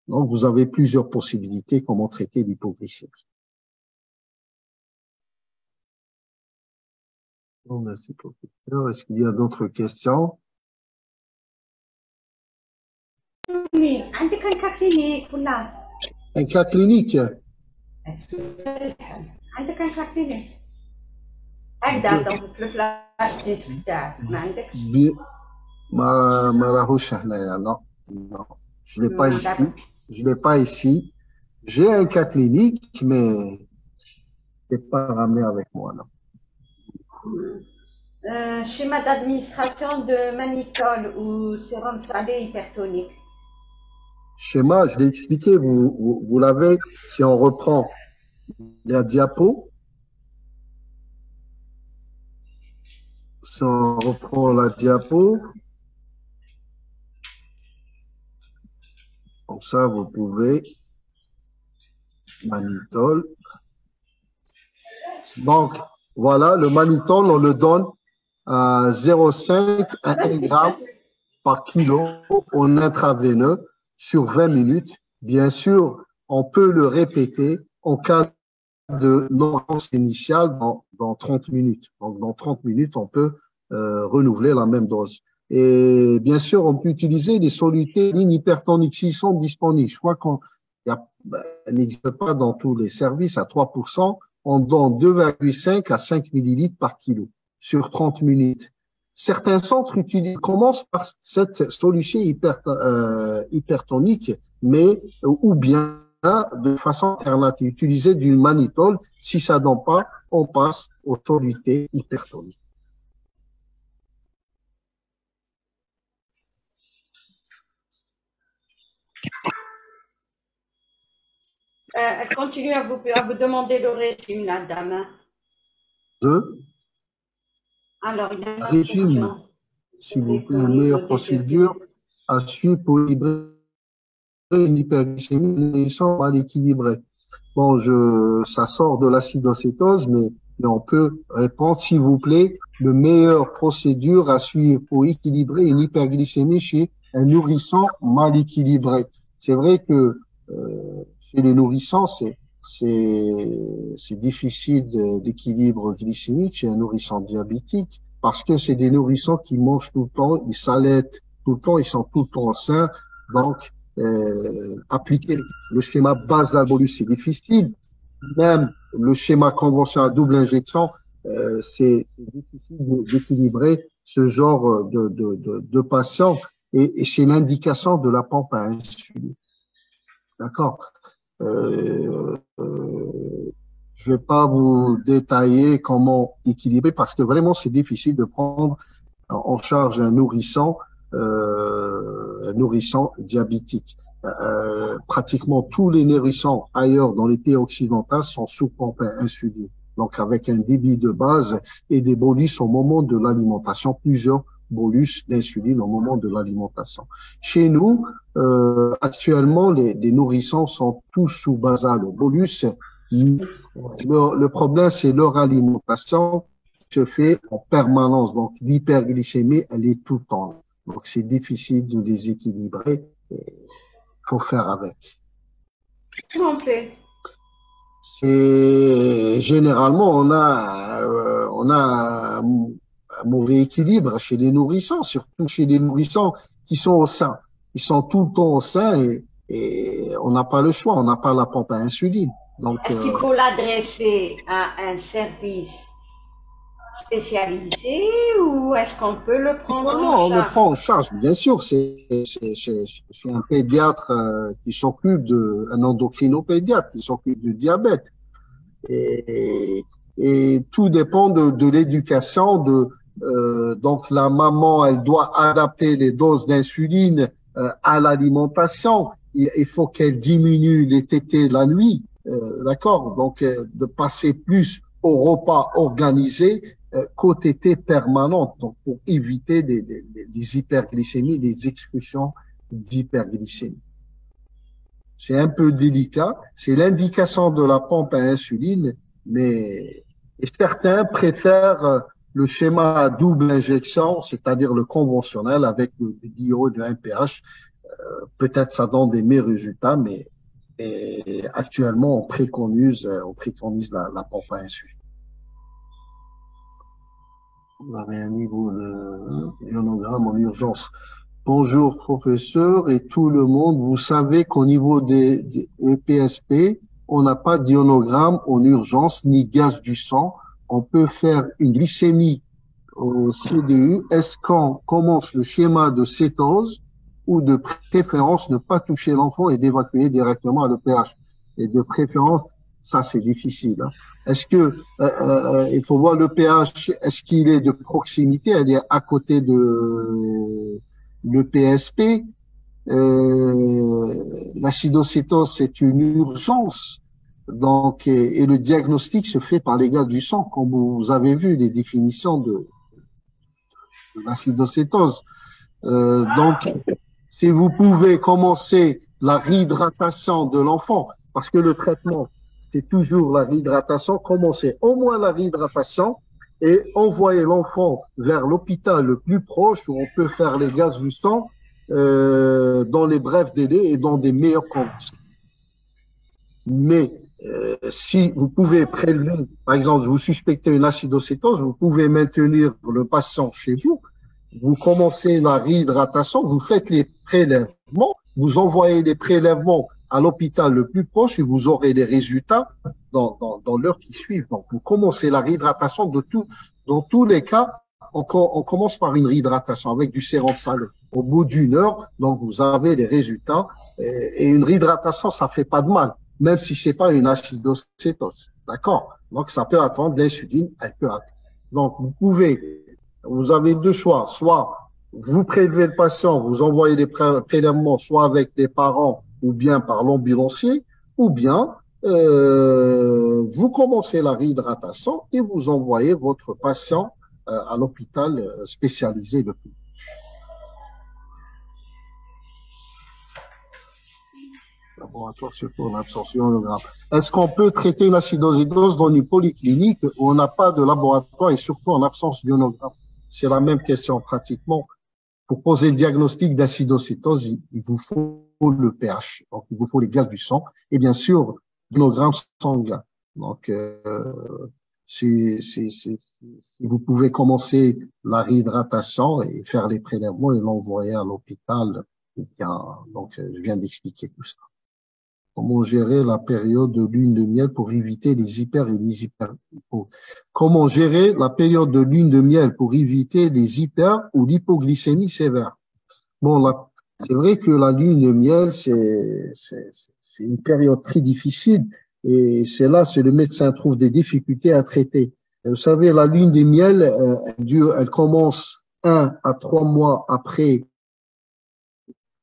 Donc, vous avez plusieurs possibilités comment traiter l'hypoglycémie. Bon, merci professeur. Est-ce qu'il y a d'autres questions? Oui, عندك un cas clinique ولا؟ Un cas clinique? عندك un cas clinique. هكذا donc في الفلاش ديسك تاعك ما عندكش؟ ما راهوش هنايا non. Non. Je l'ai pas ici. Je l'ai pas ici. J'ai un cas clinique, mais je l'ai pas ramené avec moi, non. Schéma d'administration de mannitol ou sérum salé hypertonique. Schéma, je l'ai expliqué, vous l'avez, si on reprend la diapo, si on reprend la diapo, comme ça, vous pouvez, mannitol. Donc, voilà, le mannitol, on le donne à 0,5 à 1 gramme par kilo en intraveineux sur 20 minutes. Bien sûr, on peut le répéter en cas de non-réponse initiale dans 30 minutes. Donc, dans 30 minutes, on peut renouveler la même dose. Et bien sûr, on peut utiliser les solutés hypertoniques s'ils sont disponibles. Je crois qu'on n'existe pas dans tous les services à 3%. On donne 2,5 à 5 millilitres par kilo sur 30 minutes. Certains centres commencent par cette solution hypertonique, mais ou bien de façon alternative, utiliser du mannitol. Si ça ne donne pas, on passe aux solutés hypertoniques. Elle continue à vous demander le régime, la dame. Alors, il y a une régime, s'il vous plaît, une meilleure procédure à suivre pour équilibrer une hyperglycémie mal équilibrée. Bon, ça sort de l'acidocétose, mais on peut répondre, s'il vous plaît, le meilleure procédure à suivre pour équilibrer une hyperglycémie chez un nourrisson mal équilibré. C'est vrai que chez les nourrissons, c'est difficile d'équilibre glycémique chez un nourrisson diabétique parce que c'est des nourrissons qui mangent tout le temps, ils s'allaitent tout le temps, ils sont tout le temps sains. Donc, appliquer le schéma basal bolus, c'est difficile. Même le schéma conventionnel à double injection, c'est difficile d'équilibrer ce genre de patient et c'est l'indication de la pompe à insuline. D'accord. Je vais pas vous détailler comment équilibrer parce que vraiment c'est difficile de prendre en charge un nourrisson diabétique. Pratiquement tous les nourrissons ailleurs dans les pays occidentaux sont sous pompe à insuline. Donc avec un débit de base et des bolus au moment de l'alimentation, plusieurs bolus d'insuline au moment de l'alimentation. Chez nous, actuellement, les nourrissons sont tous sous basal au bolus. Le problème, c'est leur alimentation se fait en permanence. Donc, l'hyperglycémie, elle est tout le temps. Donc, c'est difficile de les équilibrer. Il faut faire avec. Comment on fait? Et généralement, on a un mauvais équilibre chez les nourrissons, surtout chez les nourrissons qui sont au sein. Ils sont tout le temps au sein et on n'a pas le choix, on n'a pas la pompe à insuline. Donc, Est-ce qu'il faut l'adresser à un service spécialisé ou est-ce qu'on peut le prendre non, en on le charge? prend en charge, bien sûr. C'est un pédiatre qui s'occupe un endocrinopédiatre qui s'occupe du diabète. Et, et tout dépend de l'éducation. Donc la maman, elle doit adapter les doses d'insuline à l'alimentation. Il faut qu'elle diminue les tétés la nuit, d'accord. Donc de passer plus au repas organisé qu'aux tétés permanentes. Donc pour éviter des hyperglycémies, des excursions d'hyperglycémie. C'est un peu délicat. C'est l'indication de la pompe à insuline, mais certains préfèrent le schéma à double injection, c'est-à-dire le conventionnel avec le DIO de 1 pH. Peut-être ça donne des meilleurs résultats, mais actuellement on préconise la pompe à insuline. On avait un niveau de ionogramme en urgence. Bonjour professeur et tout le monde. Vous savez qu'au niveau des EPSP, on n'a pas d'ionogramme en urgence ni gaz du sang. On peut faire une glycémie au CDU. Est-ce qu'on commence le schéma de cétose ou de préférence ne pas toucher l'enfant et d'évacuer directement à l'EPH? Et de préférence, ça c'est difficile. Hein. Est-ce que il faut voir le pH, est-ce qu'il est de proximité, elle est à côté de le PSP, l'acidocétose, c'est une urgence. Donc, et le diagnostic se fait par les gaz du sang, comme vous avez vu les définitions de l'acidocétose. Donc, si vous pouvez commencer la réhydratation de l'enfant, parce que le traitement, c'est toujours la réhydratation, commencez au moins la réhydratation et envoyer l'enfant vers l'hôpital le plus proche où on peut faire les gaz du sang dans les brefs délais et dans des meilleures conditions. Mais si vous pouvez prélever, par exemple, vous suspectez une acidocétose, vous pouvez maintenir le patient chez vous, vous commencez la réhydratation, vous faites les prélèvements, vous envoyez les prélèvements à l'hôpital le plus proche et vous aurez les résultats dans l'heure qui suit. Donc, vous commencez la réhydratation dans tous les cas, on commence par une réhydratation avec du sérum salé. Au bout d'une heure, donc vous avez les résultats et une réhydratation, ça fait pas de mal, même si c'est pas une acidocétose. D'accord? Donc, ça peut attendre l'insuline, elle peut attendre. Donc, vous avez deux choix. Soit vous prélevez le patient, vous envoyez les prélèvements soit avec les parents ou bien par l'ambulancier, ou bien vous commencez la réhydratation et vous envoyez votre patient à l'hôpital spécialisé le plus. Laboratoire pour l'absorption holographe. Est-ce qu'on peut traiter une acidocétose dans une polyclinique où on n'a pas de laboratoire et surtout en absence d'ionogramme? C'est la même question pratiquement. Pour poser le diagnostic d'acidocétose, il vous faut le pH, donc il vous faut les gaz du sang et bien sûr l'ionogramme sanguin. Donc si vous pouvez commencer la réhydratation et faire les prélèvements et l'envoyer à l'hôpital, donc je viens d'expliquer tout ça. Comment gérer la période de lune de miel pour éviter les hyper et les hyperhypo? Comment gérer la période de lune de miel pour éviter les hyper ou l'hypoglycémie sévère? Bon, là, c'est vrai que la lune de miel, c'est une période très difficile et c'est le médecin trouve des difficultés à traiter. Et vous savez, la lune de miel, elle commence 1 à 3 mois après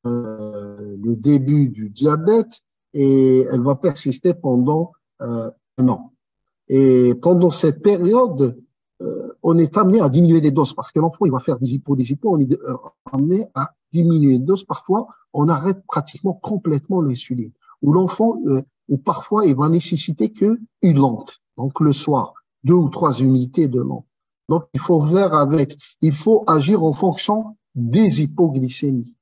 le début du diabète. Et elle va persister pendant 1 an. Et pendant cette période, on est amené à diminuer les doses parce que l'enfant, il va faire des hypos, on est amené à diminuer les doses. Parfois, on arrête pratiquement complètement l'insuline. Ou l'enfant, ou parfois, il va nécessiter qu'une lente. Donc, le soir, 2 ou 3 unités de lente. Donc, il faut agir en fonction des hypoglycémies.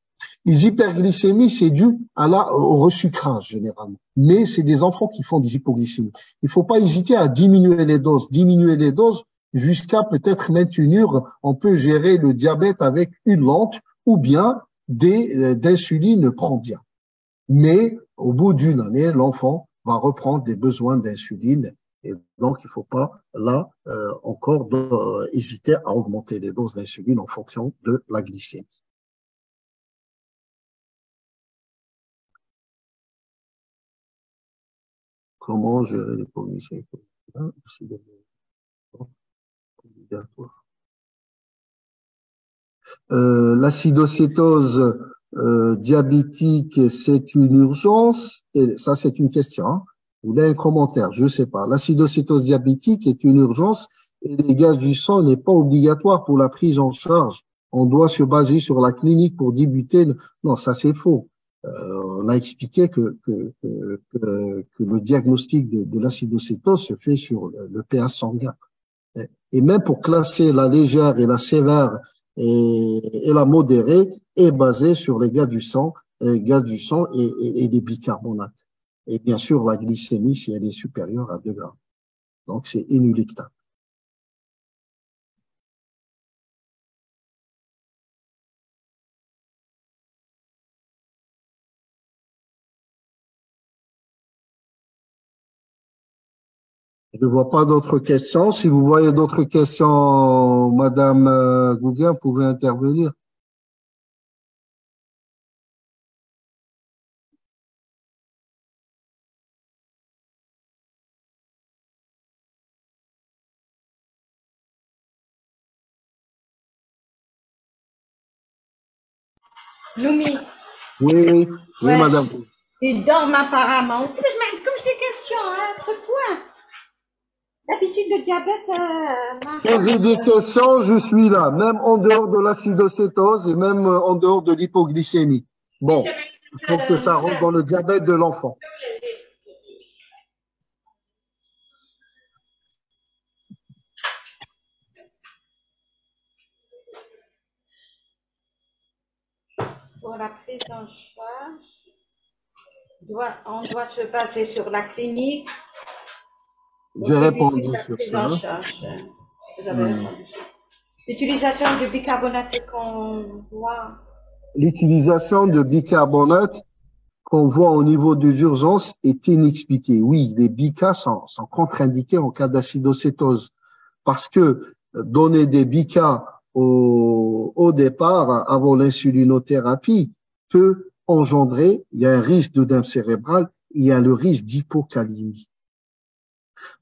Les hyperglycémies, c'est dû au resucrage, généralement. Mais c'est des enfants qui font des hypoglycémies. Il faut pas hésiter à diminuer les doses. Diminuer les doses jusqu'à peut-être maintenir, on peut gérer le diabète avec une lente ou bien d'insuline prandial. Mais au bout d'une année, l'enfant va reprendre des besoins d'insuline. Et donc, il faut pas, là, encore hésiter à augmenter les doses d'insuline en fonction de la glycémie. Comment gérer l'hypoglycémie obligatoire. L'acidocétose diabétique, c'est une urgence. Et ça, c'est une question. Hein. Vous voulez un commentaire? Je sais pas. L'acidocétose diabétique est une urgence et les gaz du sang n'est pas obligatoire pour la prise en charge. On doit se baser sur la clinique pour débuter. Non, ça c'est faux. On a expliqué que le diagnostic de l'acidocétose se fait sur le pH sanguin. Et même pour classer la légère et la sévère et la modérée est basée sur les gaz du sang et les bicarbonates. Et bien sûr, la glycémie, si elle est supérieure à 2 grammes. Donc, c'est inéluctable. Je ne vois pas d'autres questions. Si vous voyez d'autres questions, Madame Gouguin, vous pouvez intervenir. Loumi. Oui, Ouais. madame. Il dorment apparemment. Comme je des questions à ce point. D'habitude, le diabète Quand j'ai des questions, je suis là, même en dehors de l'acidocétose et même en dehors de l'hypoglycémie. Bon, il faut que ça rentre dans le diabète de l'enfant. pour la prise en charge, on doit se baser sur la clinique. J'ai répondu sur ça. Vous avez répondu. L'utilisation du bicarbonate qu'on voit. L'utilisation de bicarbonate qu'on voit au niveau des urgences est inexpliquée. Oui, les bicas sont contre-indiqués en cas d'acidocétose parce que donner des bicas au départ, avant l'insulinothérapie, peut engendrer, il y a un risque d'œdème cérébral, il y a le risque d'hypocalémie.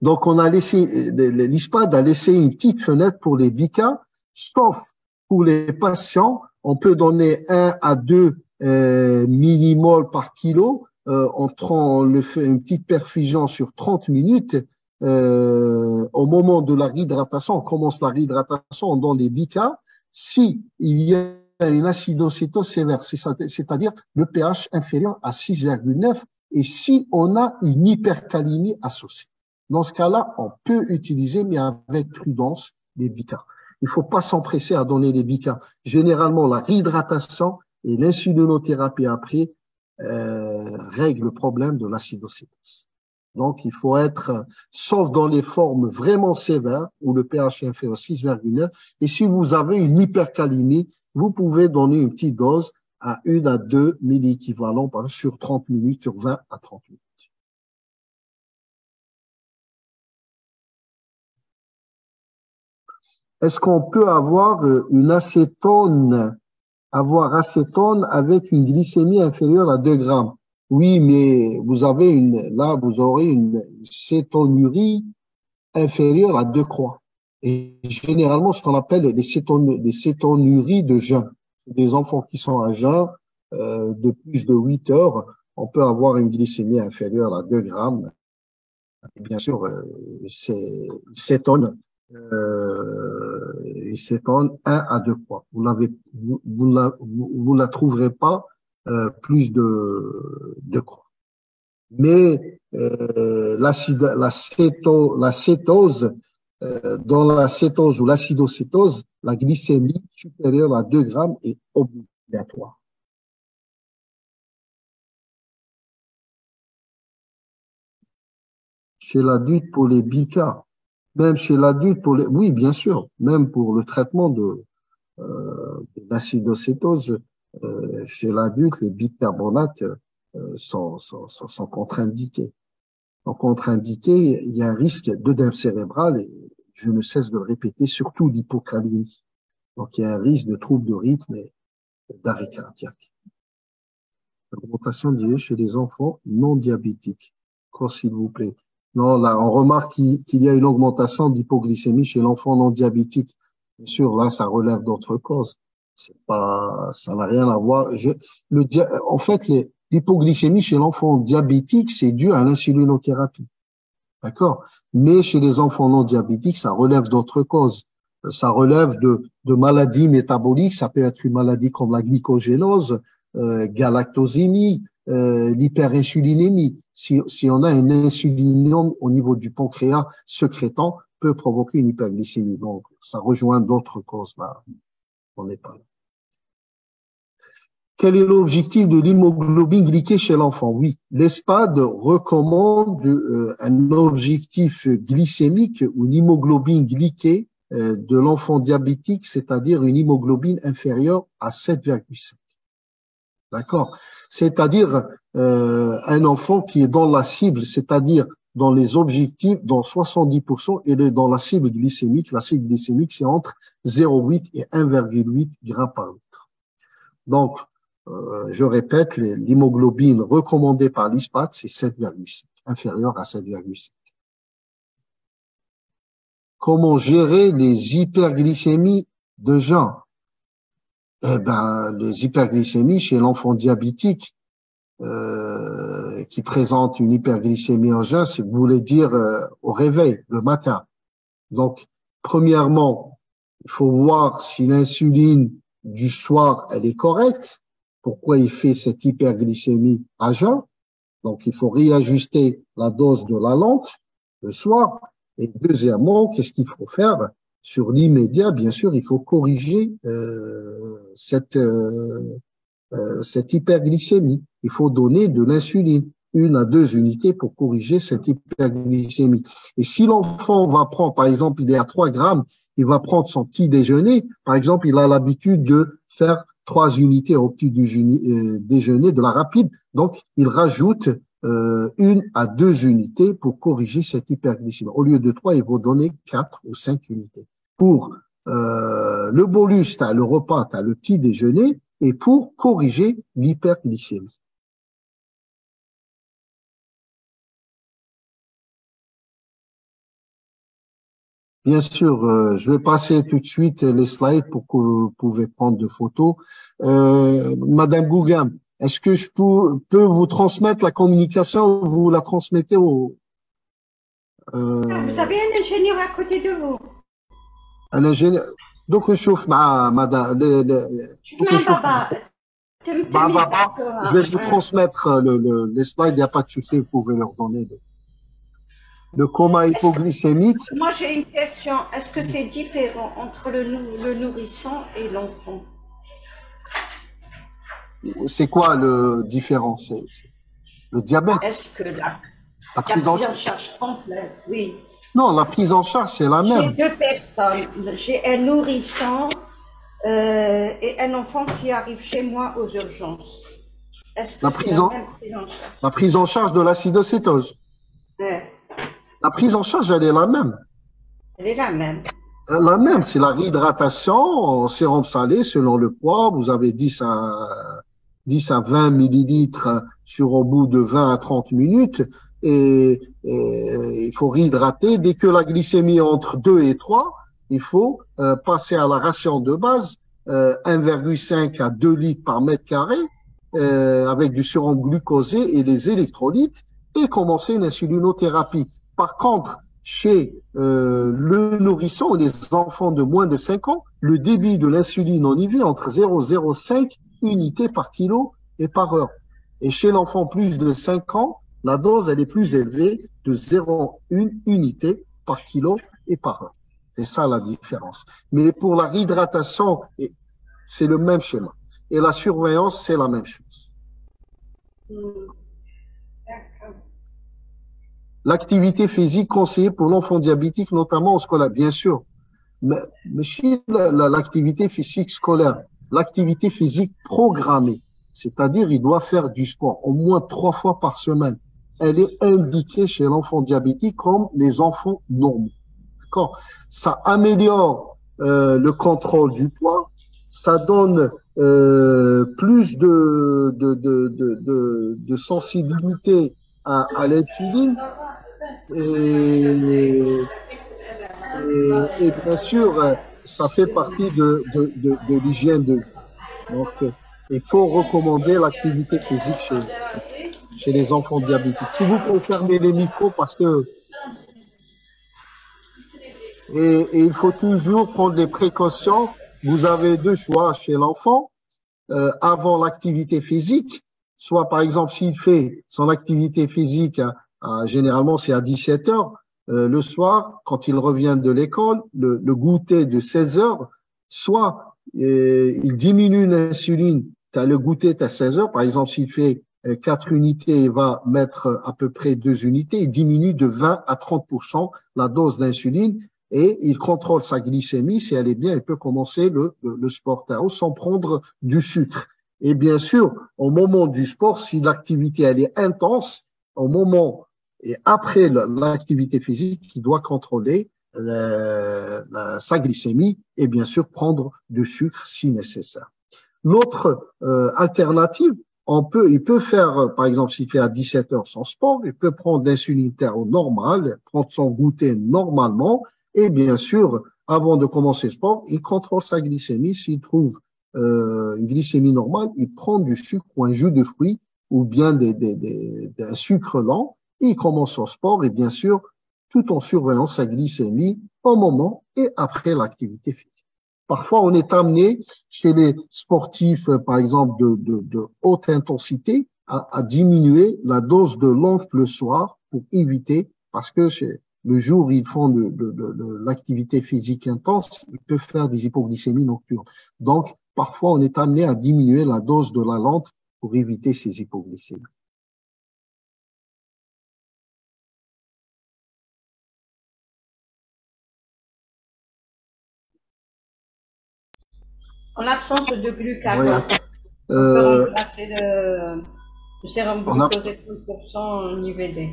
Donc, on a laissé, l'ISPAD a laissé une petite fenêtre pour les bicas, sauf pour les patients, on peut donner 1 à 2 millimoles par kilo, on le fait une petite perfusion sur 30 minutes. Au moment de la réhydratation, on commence la réhydratation dans les bicas. Si il y a une acidocétose sévère, c'est-à-dire le pH inférieur à 6,9, et si on a une hypercalémie associée. Dans ce cas-là, on peut utiliser, mais avec prudence, les bicas. Il ne faut pas s'empresser à donner les bicas. Généralement, la réhydratation et l'insulinothérapie après règlent le problème de l'acidocétose. Donc, il faut être, sauf dans les formes vraiment sévères, où le pH est inférieur à 6,9, et si vous avez une hypercalémie, vous pouvez donner une petite dose à 1 à 2 milli-équivalents sur 30 minutes, sur 20 à 30 minutes. Est-ce qu'on peut avoir acétone avec une glycémie inférieure à 2 grammes? Oui, mais vous aurez une cétonurie inférieure à 2 croix. Et généralement, ce qu'on appelle les cétonuries de jeûne. Des enfants qui sont à jeûn de plus de 8 heures, on peut avoir une glycémie inférieure à 2 grammes. Et bien sûr, cétone 1 à 2 fois. Vous la trouverez pas plus de croix. Mais la cétose, dans la cétose ou l'acidocétose, la glycémie supérieure à 2 grammes est obligatoire. Chez l'adulte pour les bicas. Même chez l'adulte pour les, oui, bien sûr, même pour le traitement de l'acidocétose, chez l'adulte, les bicarbonates sont contre-indiqués. En contre-indiqué, il y a un risque d'œdème cérébral et je ne cesse de le répéter, surtout l'hypokaliémie. Donc, il y a un risque de troubles de rythme et d'arrêt cardiaque. Augmentation d'IE chez les enfants non diabétiques. Encore, s'il vous plaît. Non, là, on remarque qu'il y a une augmentation d'hypoglycémie chez l'enfant non diabétique. Bien sûr, là, ça relève d'autres causes. C'est pas, ça n'a rien à voir. En fait, l'hypoglycémie chez l'enfant diabétique, c'est dû à l'insulinothérapie. D'accord? Mais chez les enfants non diabétiques, ça relève d'autres causes. Ça relève de maladies métaboliques. Ça peut être une maladie comme la glycogénose, galactosémie, l'hyperinsulinémie. Si on a une insulinémie au niveau du pancréas sécrétant, peut provoquer une hyperglycémie. Donc, ça rejoint d'autres causes. Là, on n'est pas là. Quel est l'objectif de l'hémoglobine glyquée chez l'enfant? Oui, l'ESPAD recommande un objectif glycémique ou une hémoglobine glyquée de l'enfant diabétique, c'est-à-dire une hémoglobine inférieure à 7,5. D'accord? C'est-à-dire un enfant qui est dans la cible, c'est-à-dire dans les objectifs, dans 70%, et dans la cible glycémique. La cible glycémique, c'est entre 0,8 et 1,8 grammes par litre. Donc, je répète, l'hémoglobine recommandée par l'ISPAT, c'est 7,5, inférieur à 7,5. Comment gérer les hyperglycémies de jeun? Eh ben, les hyperglycémies chez l'enfant diabétique qui présente une hyperglycémie en jeun, c'est vous voulez dire au réveil le matin. Donc, premièrement, il faut voir si l'insuline du soir elle est correcte. Pourquoi il fait cette hyperglycémie à jeun? Donc, il faut réajuster la dose de la lente le soir. Et deuxièmement, qu'est-ce qu'il faut faire? Sur l'immédiat, bien sûr, il faut corriger cette hyperglycémie. Il faut donner de l'insuline, 1 à 2 unités pour corriger cette hyperglycémie. Et si l'enfant va prendre, par exemple, il est à 3 grammes, il va prendre son petit déjeuner. Par exemple, il a l'habitude de faire 3 unités au petit déjeuner de la rapide. Donc, il rajoute 1 à 2 unités pour corriger cette hyperglycémie. Au lieu de 3, il va donner 4 ou 5 unités. Pour le bolus, tu as le repas, tu as le petit déjeuner, et pour corriger l'hyperglycémie. Bien sûr, je vais passer tout de suite les slides pour que vous pouvez prendre de photos. Madame Gougan, est-ce que je peux vous transmettre la communication? Vous la transmettez au... Vous avez un ingénieur à côté de vous. Un ingénieur. Donc, je chauffe madame. Je vais vous transmettre les slides, il n'y a pas de souci, vous pouvez leur donner le coma hypoglycémique. Moi, j'ai une question. Est-ce que c'est différent entre le nourrisson et l'enfant? C'est quoi le différent? C'est le diabète. Est-ce que la prise en charge complète, oui. Non, la prise en charge, c'est la même. J'ai 2 personnes. J'ai un nourrisson et un enfant qui arrive chez moi aux urgences. Est-ce que c'est la même prise en charge? La prise en charge de l'acidocétose. La prise en charge, elle est la même. Elle est la même. La même, c'est la réhydratation en sérum salé selon le poids. Vous avez 10 à 20 millilitres sur au bout de 20 à 30 minutes. Et il faut réhydrater. Dès que la glycémie est entre 2 et 3, il faut passer à la ration de base, 1,5 à 2 litres par mètre carré, avec du sérum glucosé et les électrolytes, et commencer une insulinothérapie. Par contre, chez le nourrisson et les enfants de moins de 5 ans, le débit de l'insuline en IV est entre 0,05 unités par kilo et par heure. Et chez l'enfant plus de 5 ans, la dose elle est plus élevée de 0,1 unité par kilo et par heure. C'est ça la différence. Mais pour la réhydratation, c'est le même schéma. Et la surveillance, c'est la même chose. D'accord. L'activité physique conseillée pour l'enfant diabétique, notamment au scolaire, bien sûr. Mais chez l'activité physique scolaire, l'activité physique programmée, c'est-à-dire il doit faire du sport au moins 3 fois par semaine. Elle est indiquée chez l'enfant diabétique comme les enfants normaux. D'accord? Ça améliore le contrôle du poids, ça donne plus de sensibilité à l'insuline et, et bien sûr, ça fait partie de l'hygiène de vie. Donc, il faut recommander l'activité physique chez les enfants diabétiques. Si vous pouvez fermer les micros parce que et il faut toujours prendre des précautions. Vous avez deux choix chez l'enfant avant l'activité physique. Soit par exemple s'il fait son activité physique généralement c'est à 17 heures le soir quand il revient de l'école, le goûter de 16 heures. Soit il diminue l'insuline, t'as le goûter à 16 heures. Par exemple s'il fait 4 unités, il va mettre à peu près 2 unités. Il diminue de 20 à 30% la dose d'insuline et il contrôle sa glycémie. Si elle est bien, il peut commencer le sport Tao sans prendre du sucre. Et bien sûr, au moment du sport, si l'activité elle est intense, au moment et après l'activité physique, il doit contrôler sa glycémie et bien sûr prendre du sucre si nécessaire. L'autre alternative, il peut faire, par exemple, s'il fait à 17 heures son sport, il peut prendre l'insuline normal, prendre son goûter normalement, et bien sûr, avant de commencer le sport, il contrôle sa glycémie. S'il trouve une glycémie normale, il prend du sucre ou un jus de fruits ou bien un sucre lent, et il commence son sport, et bien sûr, tout en surveillant sa glycémie au moment et après l'activité physique. Parfois, on est amené chez les sportifs, par exemple, de haute intensité, à diminuer la dose de lampe le soir pour éviter, parce que le jour, ils font de l'activité physique intense, ils peuvent faire des hypoglycémies nocturnes. Donc, parfois, on est amené à diminuer la dose de la lampe pour éviter ces hypoglycémies. En l'absence de glucagon, on peut remplacer le sérum glucosé 30% en IVD.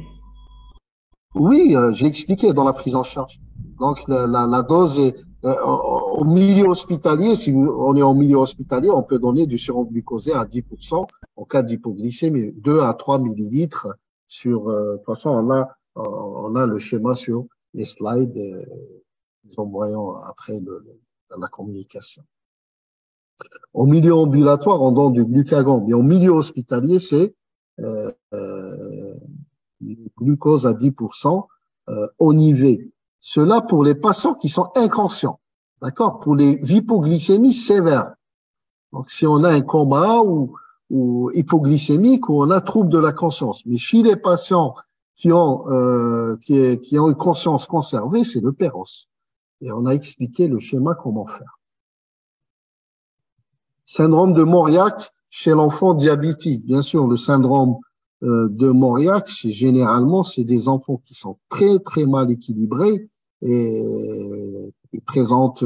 Oui, j'ai expliqué dans la prise en charge. Donc, la dose est au milieu hospitalier. Si on est en milieu hospitalier, on peut donner du sérum glucosé à 10% en cas d'hypoglycémie, 2 à 3 millilitres sur. De toute façon, on a le schéma sur les slides. Nous envoyons après la communication. Au milieu ambulatoire, on donne du glucagon, mais au milieu hospitalier, c'est glucose à 10% en IV. Cela pour les patients qui sont inconscients. D'accord? Pour les hypoglycémies sévères. Donc, si on a un coma ou hypoglycémique ou on a trouble de la conscience. Mais chez les patients qui ont une conscience conservée, c'est le péros. Et on a expliqué le schéma comment faire. Syndrome de Mauriac chez l'enfant diabétique. Bien sûr, le syndrome de Mauriac, généralement, c'est des enfants qui sont très, très mal équilibrés et ils présentent,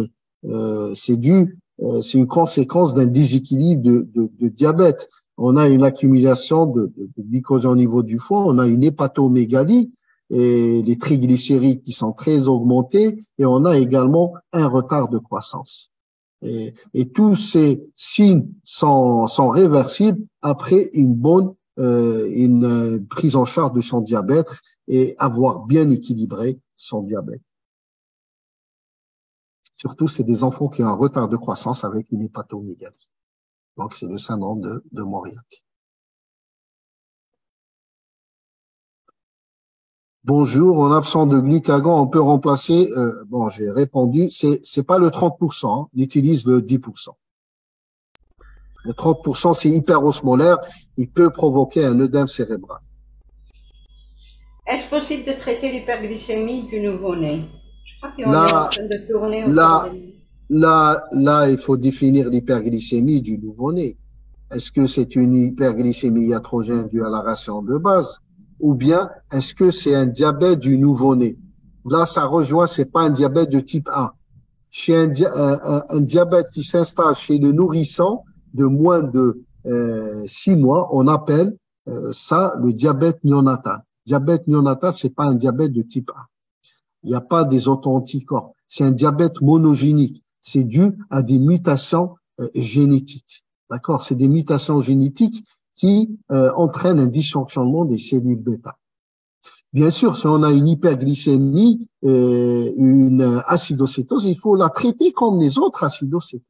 c'est une conséquence d'un déséquilibre de diabète. On a une accumulation de glucose au niveau du foie, on a une hépatomégalie et les triglycérides qui sont très augmentés et on a également un retard de croissance. Et tous ces signes sont réversibles après une bonne une prise en charge de son diabète et avoir bien équilibré son diabète. Surtout, c'est des enfants qui ont un retard de croissance avec une hépatomégalie. Donc, c'est le syndrome de Mauriac. Bonjour, en absence de glucagon, on peut remplacer, bon, j'ai répondu, c'est pas le 30%, hein, on utilise le 10%. Le 30%, c'est hyperosmolaire, il peut provoquer un œdème cérébral. Est-ce possible de traiter l'hyperglycémie du nouveau-né? Je crois qu'on est en train de tourner autour Là, il faut définir l'hyperglycémie du nouveau-né. Est-ce que c'est une hyperglycémie iatrogène due à la ration de base ou bien est-ce que c'est un diabète du nouveau-né? Là, ça rejoint, c'est pas un diabète de type 1. Chez un diabète qui s'installe chez le nourrisson de moins de 6 mois, on appelle ça le diabète néonatal. Diabète néonatal, c'est pas un diabète de type 1. Il n'y a pas des auto-anticorps. C'est un diabète monogénique. C'est dû à des mutations génétiques. D'accord? C'est des mutations génétiques qui entraînent un dysfonctionnement des cellules bêta. Bien sûr, si on a une hyperglycémie, une acidocétose, il faut la traiter comme les autres acidocétoses.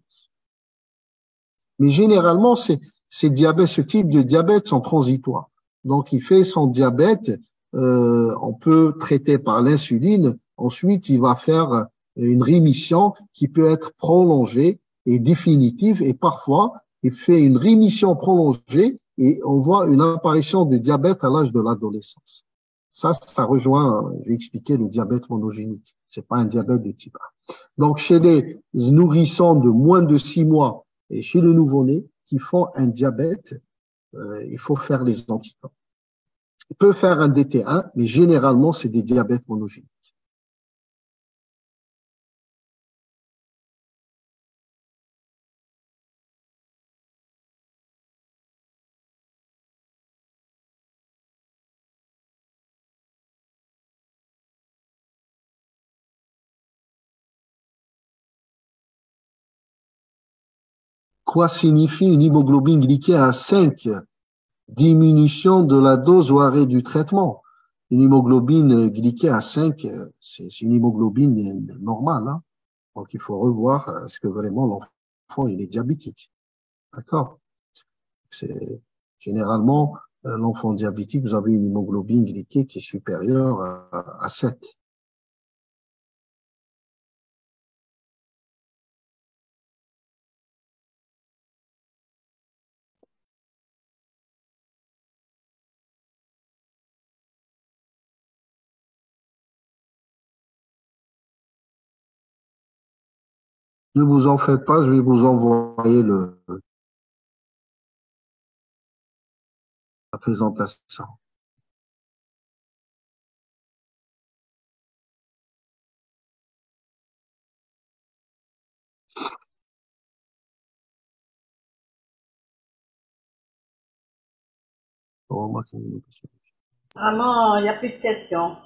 Mais généralement, ce type de diabète sont transitoires. Donc, il fait son diabète, on peut traiter par l'insuline. Ensuite, il va faire une rémission qui peut être prolongée et définitive. Et parfois, il fait une rémission prolongée et on voit une apparition de diabète à l'âge de l'adolescence. Ça rejoint, j'ai expliqué, le diabète monogénique. C'est pas un diabète de type 1. Donc, chez les nourrissons de moins de 6 mois et chez le nouveau-né qui font un diabète, il faut faire les anticorps. Il peut faire un DT1, mais généralement, c'est des diabètes monogéniques. Quoi signifie une hémoglobine glyquée à 5? Diminution de la dose ou arrêt du traitement. Une hémoglobine glyquée à 5, c'est une hémoglobine normale. Hein. Donc, il faut revoir est-ce que vraiment l'enfant il est diabétique. D'accord? C'est généralement l'enfant diabétique, vous avez une hémoglobine glyquée qui est supérieure à 7. Ne vous en faites pas, je vais vous envoyer la présentation. Vraiment, il n'y a plus de questions.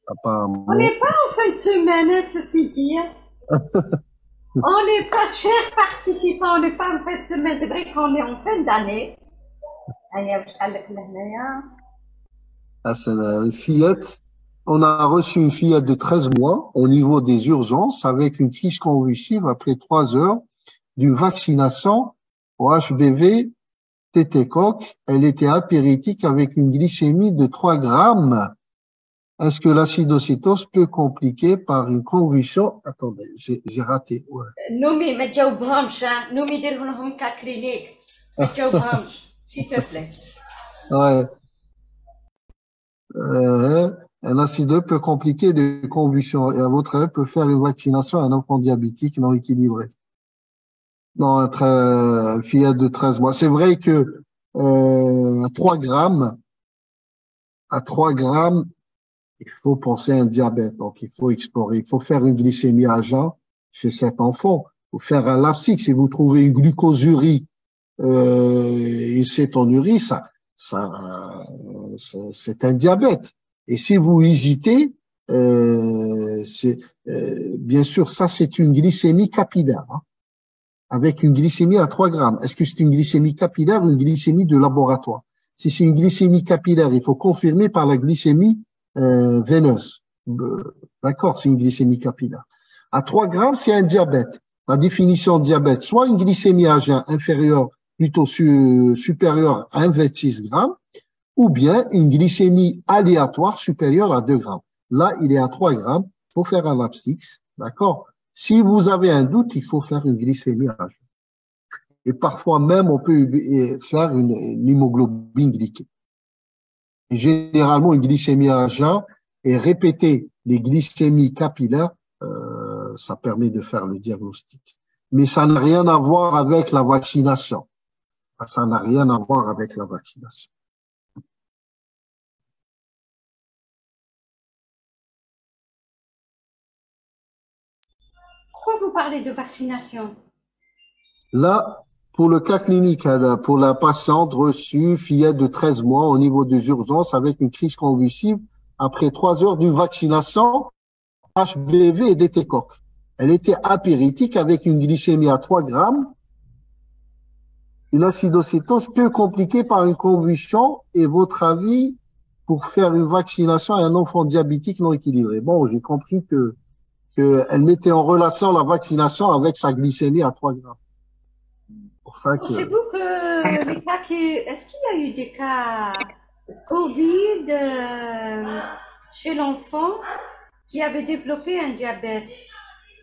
Apparemment. On n'est pas en fin de semaine, hein, ceci dit. On n'est pas, chers participants, on n'est pas en fin de semaine. C'est vrai qu'on est en fin d'année. Ah, c'est une fillette. On a reçu une fillette de 13 mois au niveau des urgences avec une crise convulsive après 3 heures d'une vaccination au HBV tétécoque. Elle était apéritique avec une glycémie de 3 grammes. Est-ce que l'acidocétose peut compliquer par une convulsion? Attendez, j'ai raté. Ouais. Noumi, ما تجاوبهمش نومي دير لهم كلينيك ما تجاوبهمش s'il te plaît. Ouais. Un acideux peut compliquer des convulsions et à votre avis peut faire une vaccination à un enfant diabétique non équilibré. Non, une fillette de 13 mois. C'est vrai que à 3 grammes, il faut penser à un diabète. Donc, il faut explorer. Il faut faire une glycémie à jeun chez cet enfant. Il faut faire un lapsique. Si vous trouvez une glucosurie, une cétonurie, c'est un diabète. Et si vous hésitez, bien sûr, ça, c'est une glycémie capillaire, hein, avec une glycémie à 3 grammes. Est-ce que c'est une glycémie capillaire ou une glycémie de laboratoire? Si c'est une glycémie capillaire, il faut confirmer par la glycémie veineuse. D'accord, c'est une glycémie capillaire. À 3 grammes, c'est un diabète. La définition de diabète, soit une glycémie à jeun inférieure, plutôt supérieure à 1,26 grammes, ou bien une glycémie aléatoire supérieure à 2 grammes. Là, il est à 3 grammes, il faut faire un lapsix, d'accord? Si vous avez un doute, il faut faire une glycémie à jeun. Et parfois même, on peut faire une hémoglobine glyquée. Et généralement, une glycémie à jeun et répéter les glycémies capillaires, ça permet de faire le diagnostic. Mais ça n'a rien à voir avec la vaccination. Ça n'a rien à voir avec la vaccination. Pourquoi vous parlez de vaccination? Là, pour le cas clinique, pour la patiente reçue, fillette de 13 mois au niveau des urgences avec une crise convulsive après 3 heures d'une vaccination HBV et DT-Coq. Elle était apéritique avec une glycémie à 3 grammes, une acidocétose peu compliquée par une convulsion. Et votre avis pour faire une vaccination à un enfant diabétique non équilibré? Bon, j'ai compris qu'elle mettait en relation la vaccination avec sa glycémie à 3 grammes. Pour ça que... Pensez-vous que les cas est-ce qu'il y a eu des cas Covid chez l'enfant qui avait développé un diabète?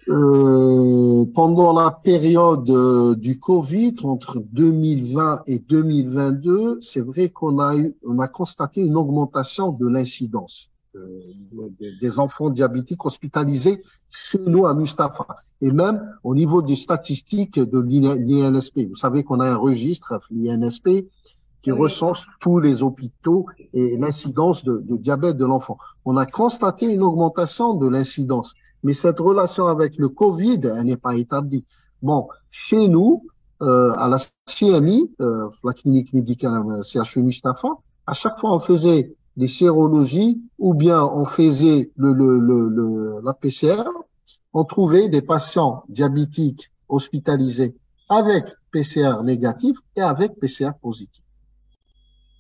Pendant la période du Covid, entre 2020 et 2022, c'est vrai on a constaté une augmentation de l'incidence des enfants diabétiques hospitalisés chez nous à Mustapha. Et même au niveau des statistiques de l'INSP. Vous savez qu'on a un registre, l'INSP, qui recense tous les hôpitaux et l'incidence de diabète de l'enfant. On a constaté une augmentation de l'incidence. Mais cette relation avec le Covid, elle n'est pas établie. Bon, chez nous, à la CMI, la clinique médicale CHU Mustapha, à chaque fois on faisait des sérologies ou bien on faisait la PCR, on trouvait des patients diabétiques hospitalisés avec PCR négatif et avec PCR positif.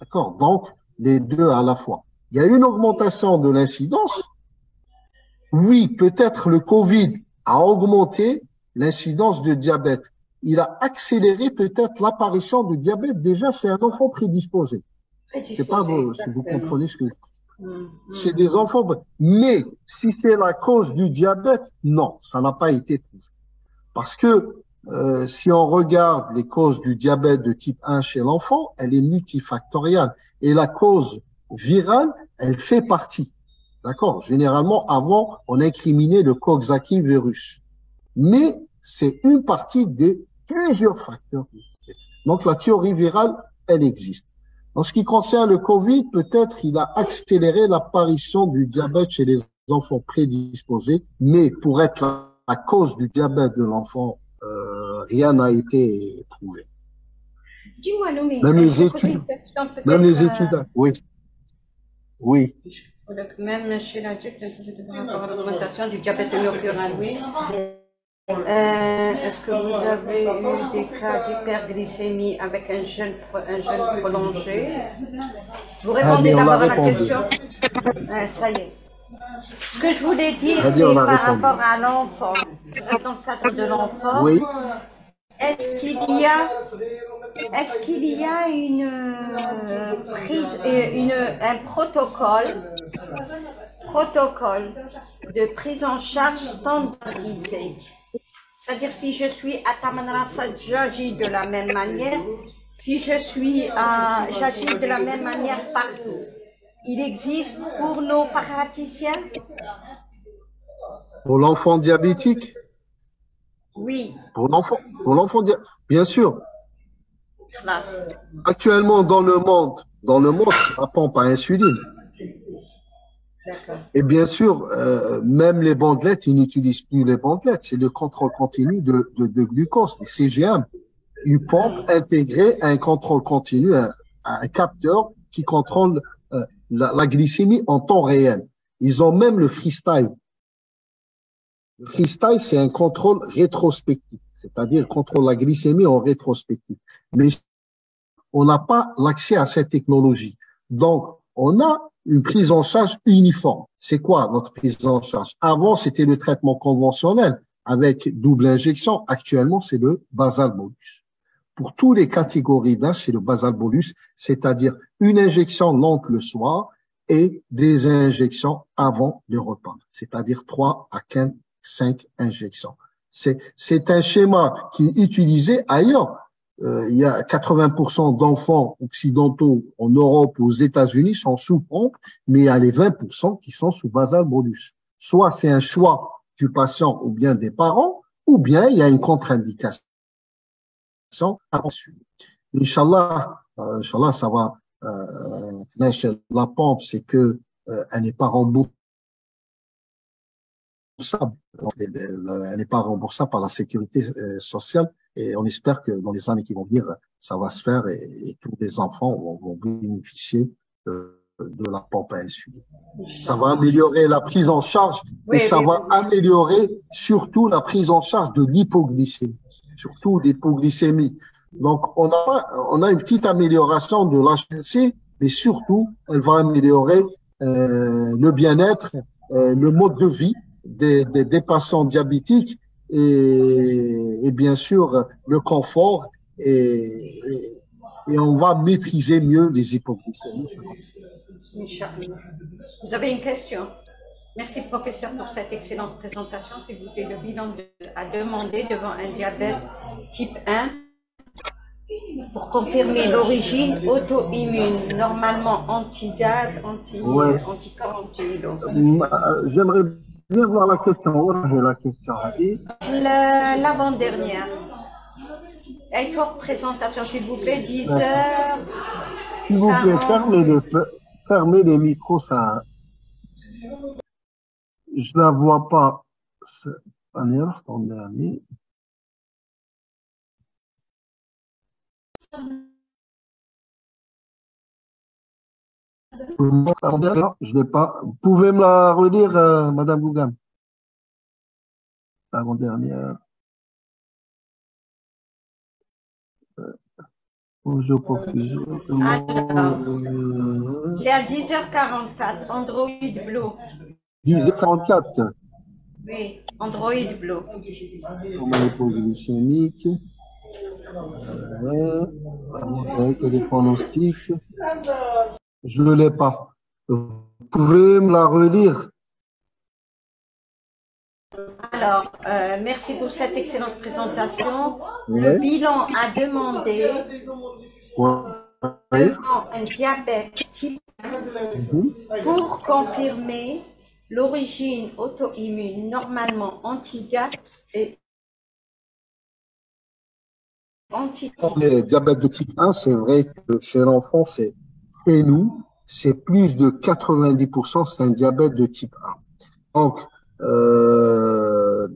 D'accord? Donc, les deux à la fois. Il y a une augmentation de l'incidence. Oui, peut-être le Covid a augmenté l'incidence de diabète. Il a accéléré peut-être l'apparition du diabète déjà chez un enfant prédisposé. C'est pas beau, si vous comprenez ce que je dis. Chez des enfants, mais si c'est la cause du diabète, non, ça n'a pas été prouvé. Parce que si on regarde les causes du diabète de type 1 chez l'enfant, elle est multifactorielle. Et la cause virale, elle fait partie. D'accord? Généralement, avant, on incriminait le Coxsackie virus. Mais c'est une partie des plusieurs facteurs. Donc, la théorie virale, elle existe. En ce qui concerne le Covid, peut-être il a accéléré l'apparition du diabète chez les enfants prédisposés, mais pour être la cause du diabète de l'enfant, rien n'a été prouvé. Dis-moi, Noumi, même les études, oui, oui. Même chez l'adulte, par rapport à l'augmentation du diabète hémorragique, oui. Est-ce que vous avez eu des cas d'hyperglycémie avec un jeûne prolongé? Vous répondez d'abord à la question. Ça y est. Ce que je voulais dire, c'est par rapport à l'enfant. Dans le cadre de l'enfant, oui. Est-ce qu'il y a un protocole de prise en charge standardisé? C'est-à-dire, si je suis à Tamanrasa, j'agis de la même manière. Si j'agis de la même manière partout. Il existe pour nos praticiens? Pour l'enfant diabétique? Oui. Pour l'enfant diabétique, bien sûr. Actuellement, dans le monde, c'est la pompe à insuline. Et bien sûr, même les bandelettes, ils n'utilisent plus les bandelettes. C'est le contrôle continu de glucose, les CGM. Une pompe intégrée à un contrôle continu, à un capteur qui contrôle la glycémie en temps réel. Ils ont même le freestyle. Le freestyle, c'est un contrôle rétrospectif, c'est-à-dire contrôle la glycémie en rétrospectif. Mais on n'a pas l'accès à cette technologie. Donc, on a une prise en charge uniforme. C'est quoi notre prise en charge? Avant, c'était le traitement conventionnel avec double injection. Actuellement, c'est le basal bolus. Pour toutes les catégories d'âge, c'est le basal bolus, c'est-à-dire une injection lente le soir et des injections avant le repas, c'est-à-dire 3 à 5 injections. C'est un schéma qui est utilisé ailleurs. Il y a 80% d'enfants occidentaux en Europe ou aux États-Unis sont sous pompe, mais il y a les 20% qui sont sous basal bolus. Soit c'est un choix du patient ou bien des parents, ou bien il y a une contre-indication. Inch'Allah, ça va. La pompe, c'est que elle n'est pas remboursée remboursable. Elle n'est pas remboursable par la sécurité sociale. Et on espère que dans les années qui vont venir, ça va se faire et tous les enfants vont bénéficier de la pompe à insuline. Ça va améliorer la prise en charge et ça va améliorer surtout la prise en charge de l'hypoglycémie, surtout l'hypoglycémie. Donc, on a une petite amélioration de l'HbA1c, mais surtout, elle va améliorer le bien-être, le mode de vie des patients diabétiques et bien sûr le confort et on va maîtriser mieux les hypoglycémies. Vous avez une question? Merci professeur pour cette excellente présentation. S'il vous plaît, le bilan à demander devant un diabète type 1 pour confirmer l'origine auto-immune, normalement anti-GAD, anticorps, anti-ILO. J'aimerais bien voir la question. J'ai la question. L'avant-dernière. Une forte présentation, s'il vous plaît, 10 heures. S'il vous plaît, fermez les micros, ça. Je la vois pas. Dernier. Je l'ai pas. Vous pouvez me la relire, Madame Gougam? L'avant-dernière. C'est à 10h44, Android Blue. 10h44. Oui, Android Blue. Hypoglycémique. Avec les pronostics. Je ne l'ai pas. Vous pouvez me la relire? Alors, merci pour cette excellente présentation. Le bilan à demander devant un diabète type 1 pour confirmer l'origine auto-immune, normalement anti-GAD et les diabètes de type 1, c'est vrai que chez l'enfant, chez nous, c'est plus de 90%, c'est un diabète de type 1. Donc,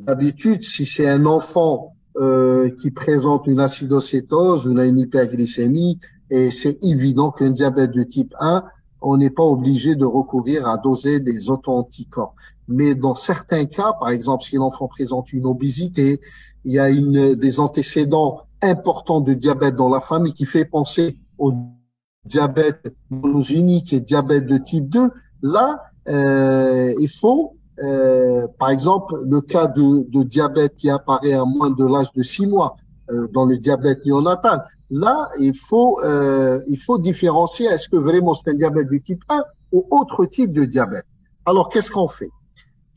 d'habitude, si c'est un enfant qui présente une acidocétose ou une hyperglycémie, et c'est évident qu'un diabète de type 1, on n'est pas obligé de recourir à doser des auto-anticorps. Mais dans certains cas, par exemple, si l'enfant présente une obésité, il y a des antécédents importants de diabète dans la famille qui fait penser au diabète monogénique et diabète de type 2, là, il faut par exemple, le cas de diabète qui apparaît à moins de l'âge de 6 mois dans le diabète néonatal, là, il faut différencier est-ce que vraiment c'est un diabète du type 1 ou autre type de diabète. Alors, qu'est-ce qu'on fait?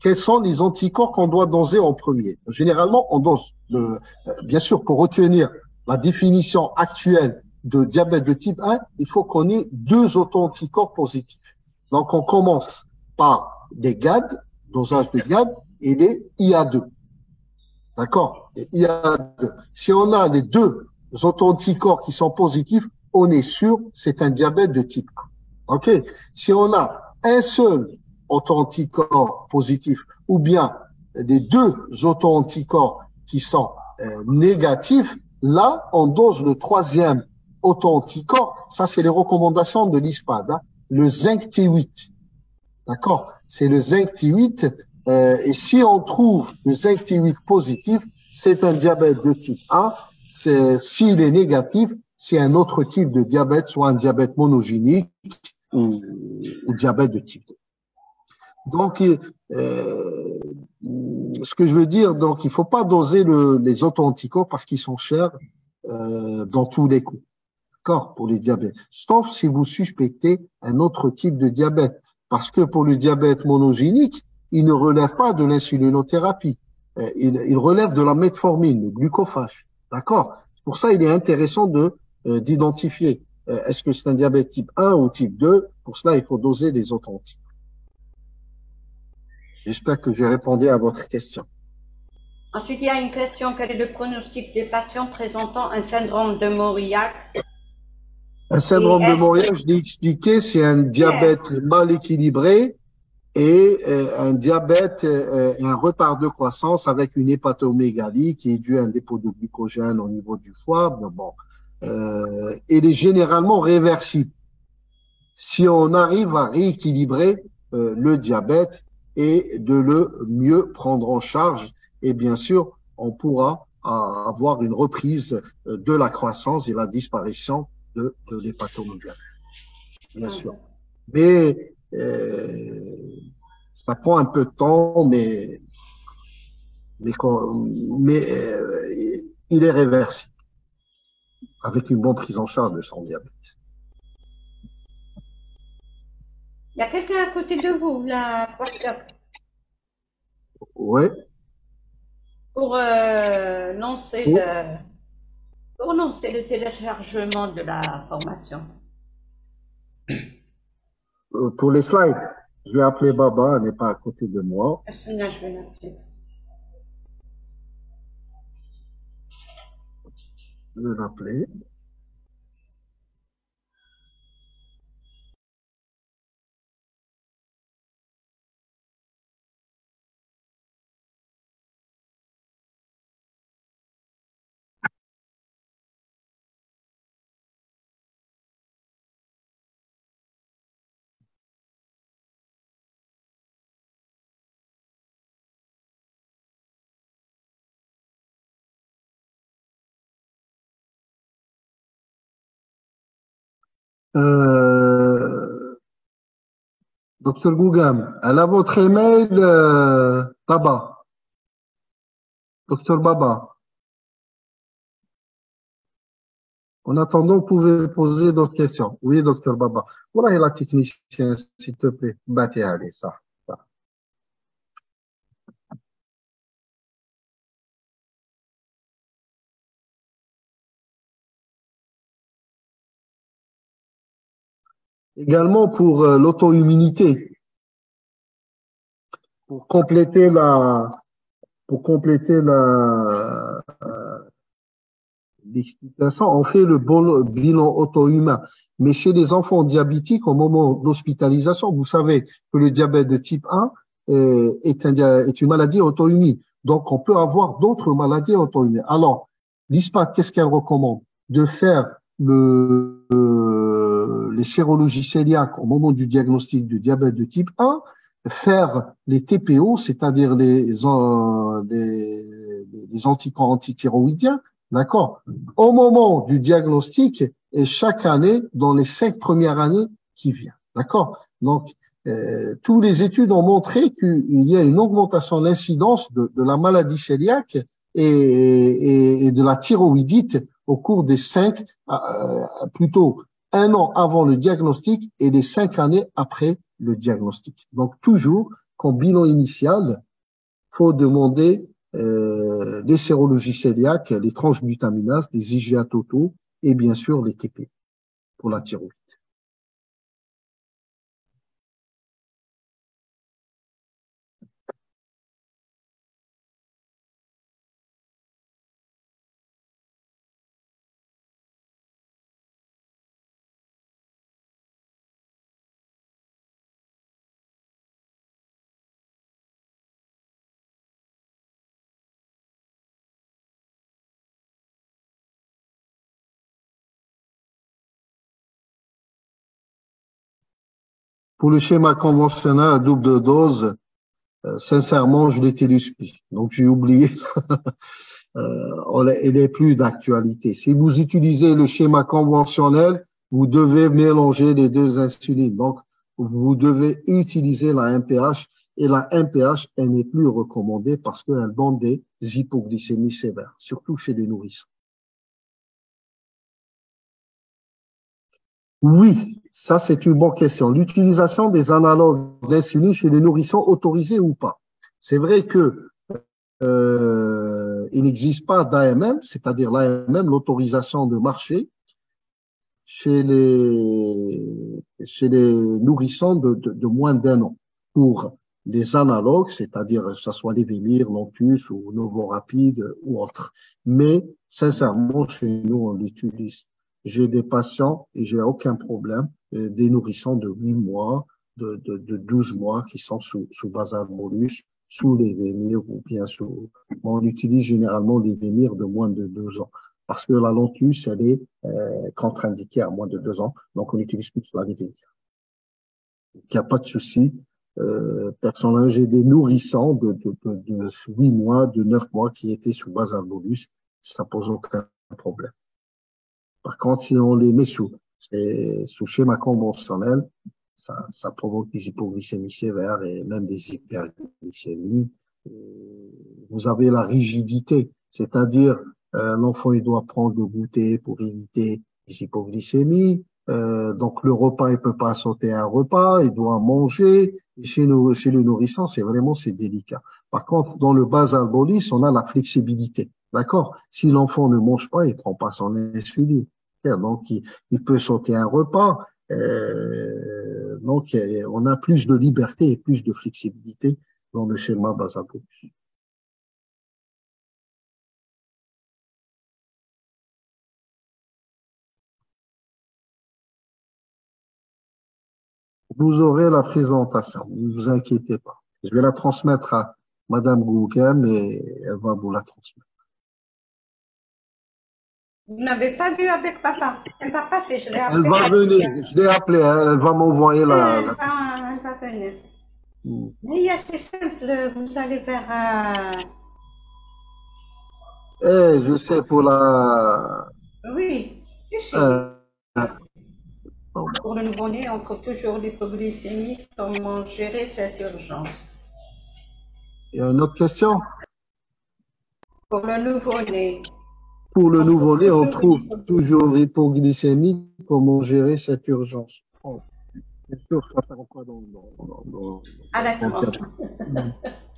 Quels sont les anticorps qu'on doit doser en premier? Généralement, on dose, bien sûr, pour retenir la définition actuelle de diabète de type 1, il faut qu'on ait 2 auto-anticorps positifs. Donc, on commence par des GAD, dosage de GAD, et les IA2. D'accord? Les IA2. Si on a les 2 auto-anticorps qui sont positifs, on est sûr c'est un diabète de type 1. OK? Si on a un seul auto-anticorps positif ou bien les 2 auto-anticorps qui sont négatifs, là, on dose le 3e auto-anticorps. Ça, c'est les recommandations de l'ISPAD, hein, le zinc T8. D'accord? C'est le zinc T8. Et si on trouve le zinc T8 positif, c'est un diabète de type 1. S'il est négatif, c'est un autre type de diabète, soit un diabète monogénique ou diabète de type 2. Donc, ce que je veux dire, donc, il faut pas doser les auto-anticorps parce qu'ils sont chers dans tous les coups. D'accord? Pour les diabètes. Sauf si vous suspectez un autre type de diabète. Parce que pour le diabète monogénique, il ne relève pas de l'insulinothérapie. Il relève de la metformine, le glucophage. D'accord? Pour ça, il est intéressant d'identifier est-ce que c'est un diabète type 1 ou type 2. Pour cela, il faut doser les auto-anticorps. J'espère que j'ai répondu à votre question. Ensuite, il y a une question. Quel est le pronostic des patients présentant un syndrome de Mauriac? Un syndrome de Mauriac, je l'ai expliqué, c'est un diabète mal équilibré et un diabète et un retard de croissance avec une hépatomégalie qui est due à un dépôt de glycogène au niveau du foie. Bon, il est généralement réversible si on arrive à rééquilibrer le diabète et de le mieux prendre en charge. Et bien sûr, on pourra avoir une reprise de la croissance et la disparition de l'hépatomégalie, bien sûr. Mais ça prend un peu de temps, mais il est réversible avec une bonne prise en charge de son diabète. Il y a quelqu'un à côté de vous, là, Oui. Pour lancer le téléchargement de la formation. Pour les slides, je vais appeler Baba, elle n'est pas à côté de moi. Sinon, je vais l'appeler. Je vais l'appeler. Docteur Gougam, elle a votre email, Baba. Docteur Baba. En attendant, vous pouvez poser d'autres questions. Oui, docteur Baba. Voilà, et la technicienne, s'il te plaît. Battez, allez, ça. Également pour l'auto-immunité. Pour compléter l'explication, on fait le bon bilan auto-humain. Mais chez les enfants diabétiques, au moment d'hospitalisation, vous savez que le diabète de type 1 est une maladie auto-immune. Donc, on peut avoir d'autres maladies auto-immunes. Alors, l'ISPA, qu'est-ce qu'elle recommande? De faire les sérologies cœliaques au moment du diagnostic du diabète de type 1, faire les TPO, c'est-à-dire les anticorps antithyroïdiens, d'accord, au moment du diagnostic et chaque année dans les 5 premières années qui viennent, d'accord. Donc, toutes les études ont montré qu'il y a une augmentation de l'incidence de la maladie cœliaque et de la thyroïdite au cours des 5, plutôt 1 an avant le diagnostic et les 5 années après le diagnostic. Donc, toujours, qu'en bilan initial, faut demander les sérologies cœliaques, les transglutaminases, les IgA totaux et bien sûr les TP pour la thyroïde. Pour le schéma conventionnel à double dose, sincèrement, je l'ai télescopé. Donc, j'ai oublié. Il n'est plus d'actualité. Si vous utilisez le schéma conventionnel, vous devez mélanger les deux insulines. Donc, vous devez utiliser la MPH et la MPH, elle n'est plus recommandée parce qu'elle donne des hypoglycémies sévères, surtout chez les nourrissons. Oui, ça c'est une bonne question. L'utilisation des analogues d'insuline chez les nourrissons autorisés ou pas? C'est vrai que il n'existe pas d'AMM, c'est-à-dire l'AMM, l'autorisation de marché, chez les nourrissons de moins d'1 an. Pour les analogues, c'est-à-dire que ce soit les Vemir, Lantus ou Novorapide ou autres. Mais sincèrement, chez nous, on l'utilise. J'ai des patients et j'ai aucun problème, des nourrissons de 8 mois, de 12 mois qui sont sous basal bolus, sous les vémirs ou bien sous, on utilise généralement les vémirs de moins de 2 ans parce que la lentus, elle est contre-indiquée à moins de 2 ans, donc on utilise plus la vémir. Il n'y a pas de souci. Personnellement, j'ai des nourrissants de 8 mois, de 9 mois qui étaient sous basal bolus, ça pose aucun problème. Par contre, si on les met sous schéma conventionnel, ça provoque des hypoglycémies sévères et même des hyperglycémies. Vous avez la rigidité, c'est-à-dire l'enfant il doit prendre le goûter pour éviter les hypoglycémies. Donc le repas il peut pas sauter un repas, il doit manger. Et chez le nourrisson c'est délicat. Par contre dans le basal bolus on a la flexibilité, d'accord. Si l'enfant ne mange pas, il prend pas son insuline. Donc, il peut sauter un repas. Donc, on a plus de liberté et plus de flexibilité dans le schéma basal bolus. Vous aurez la présentation, ne vous inquiétez pas. Je vais la transmettre à Madame Goukem et elle va vous la transmettre. Vous n'avez pas vu avec papa. Elle va passer, je l'ai appelée. Elle va venir, je l'ai appelée, elle va m'envoyer Elle va venir. Mais c'est simple, vous allez vers... je sais pour la... Oui, je sais. Pour le nouveau-né, on trouve toujours l'hypoglycémie. Comment gérer cette urgence? Il y a une autre question? Pour le nouveau-né. Pour le nouveau-né, on trouve toujours hypoglycémie. Comment gérer cette urgence? Oh, bien sûr, ça fait quoi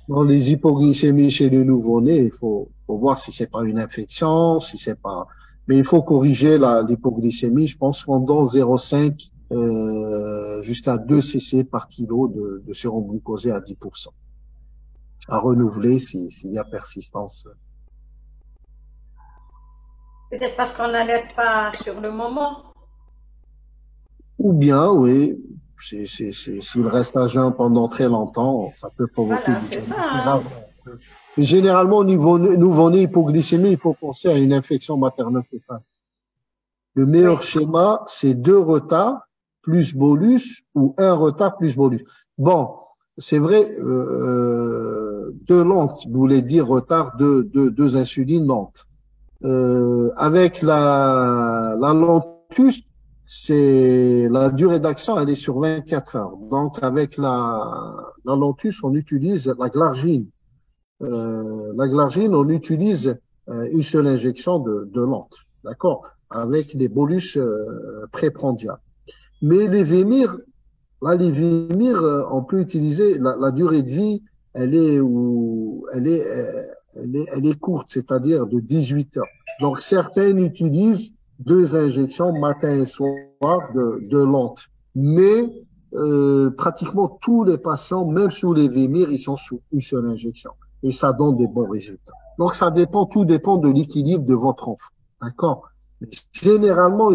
dans les hypoglycémies chez le nouveau-né, il faut voir si c'est pas une infection, si c'est pas. Mais il faut corriger l'hypoglycémie. Je pense pendant 0,5 jusqu'à 2 cc par kilo de sérum glucosé à 10%. À renouveler s'il y a persistance. Peut-être parce qu'on n'allait pas sur le moment. Ou bien, oui, s'il reste à jeun pendant très longtemps, ça peut provoquer des ça. Généralement, au niveau nouveau-né hypoglycémie, il faut penser à une infection maternelle-fétale. Le meilleur schéma, c'est 2 retards plus bolus ou 1 retard plus bolus. Bon, c'est vrai, 2 lentes, vous voulez dire retard, 2 insulines lentes. Avec la lentus, c'est la durée d'action, elle est sur 24 heures. Donc, avec la lentus, on utilise la glargine. La glargine, on utilise une seule injection de lente, d'accord, avec les bolus préprandiales. Mais les vémirs, on peut utiliser la durée de vie, elle est courte, c'est-à-dire de 18 heures. Donc, certains utilisent 2 injections matin et soir de lente. Mais pratiquement tous les patients, même sous les vémirs, ils sont sous une seule injection. Et ça donne des bons résultats. Donc, tout dépend de l'équilibre de votre enfant. D'accord? Généralement,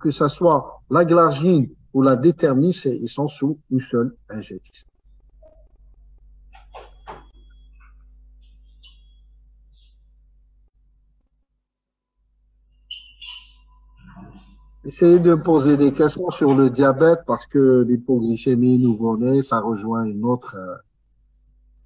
que ça soit la glargine ou la détermis, ils sont sous une seule injection. Essayez de me poser des questions sur le diabète parce que l'hypoglycémie nouveau-né, ça rejoint une autre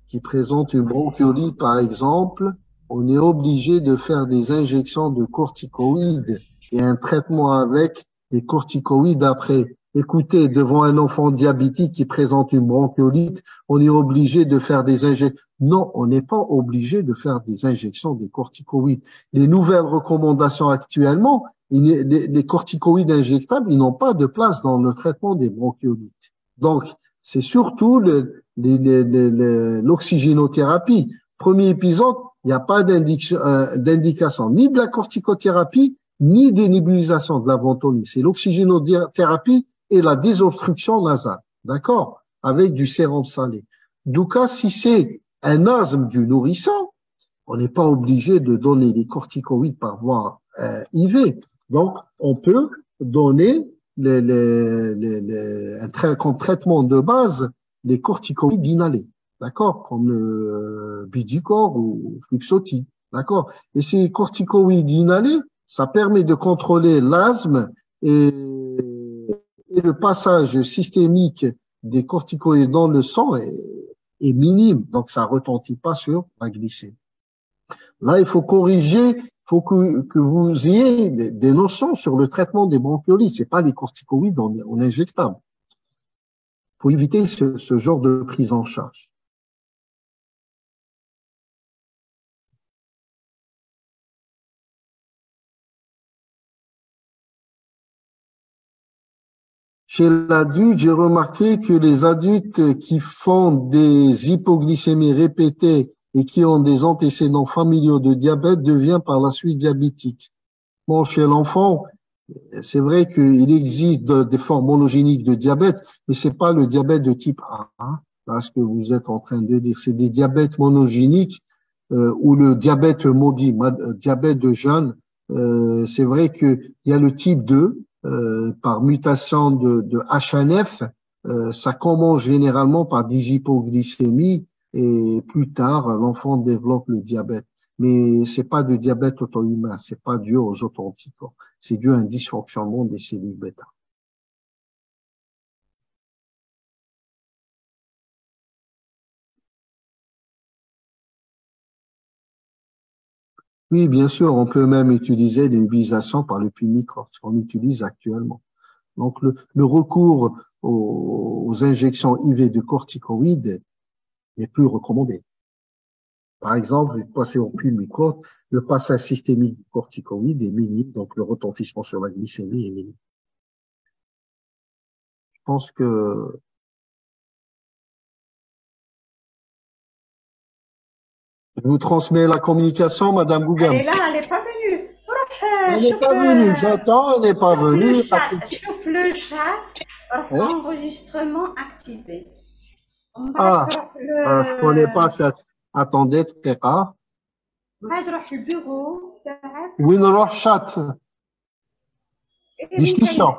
qui présente une bronchiolite, par exemple. On est obligé de faire des injections de corticoïdes et un traitement avec les corticoïdes après. Écoutez, devant un enfant diabétique qui présente une bronchiolite, on est obligé de faire des injections. Non, on n'est pas obligé de faire des injections des corticoïdes. Les nouvelles recommandations actuellement, les corticoïdes injectables, ils n'ont pas de place dans le traitement des bronchiolites. Donc, c'est surtout l'oxygénothérapie. Premier épisode, il n'y a pas d'indication ni de la corticothérapie, ni des nébulisations de la ventoline. C'est l'oxygénothérapie et la désobstruction nasale. D'accord? Avec du sérum salé. Du cas, si c'est un asthme du nourrisson, on n'est pas obligé de donner des corticoïdes par voie IV. Donc, on peut donner comme traitement de base les corticoïdes inhalés, d'accord, comme le Bidicor ou Fluoxetine, d'accord. Et ces corticoïdes inhalés, ça permet de contrôler l'asthme et le passage systémique des corticoïdes dans le sang est minime, donc ça retentit pas sur la glycémie. Là, il faut corriger, il faut que vous ayez des notions sur le traitement des bronchiolites. C'est pas les corticoïdes en injectable. Il faut éviter ce genre de prise en charge. Chez l'adulte, j'ai remarqué que les adultes qui font des hypoglycémies répétées et qui ont des antécédents familiaux de diabète deviennent par la suite diabétiques. Bon, chez l'enfant, c'est vrai qu'il existe des formes monogéniques de diabète, mais c'est pas le diabète de type 1, hein, là, ce que vous êtes en train de dire. C'est des diabètes monogéniques ou le diabète maudit, diabète de jeunes. C'est vrai qu'il y a le type 2, par mutation de HNF, ça commence généralement par des hypoglycémies et plus tard, l'enfant développe le diabète. Mais c'est pas de diabète auto-immun, c'est pas dû aux auto-anticorps, c'est dû à un dysfonctionnement des cellules bêta. Oui, bien sûr, on peut même utiliser des l'ublisation par le pulmicort, ce qu'on utilise actuellement. Donc, le recours aux injections IV de corticoïdes n'est plus recommandé. Par exemple, vous passez au pulmicort, le passage systémique du corticoïde est minime, donc le retentissement sur la glycémie est minime. Je pense que je vous transmets la communication, Madame Gougam. Elle est là, elle n'est pas venue. Elle n'est pas venue, j'attends, elle n'est pas venue. Chauffe le chat, enregistrement activé. Je connais pas cette. Attendez, دقيقة. غادي نروح للبيرو تاعك. وين نروح chat? Discussion.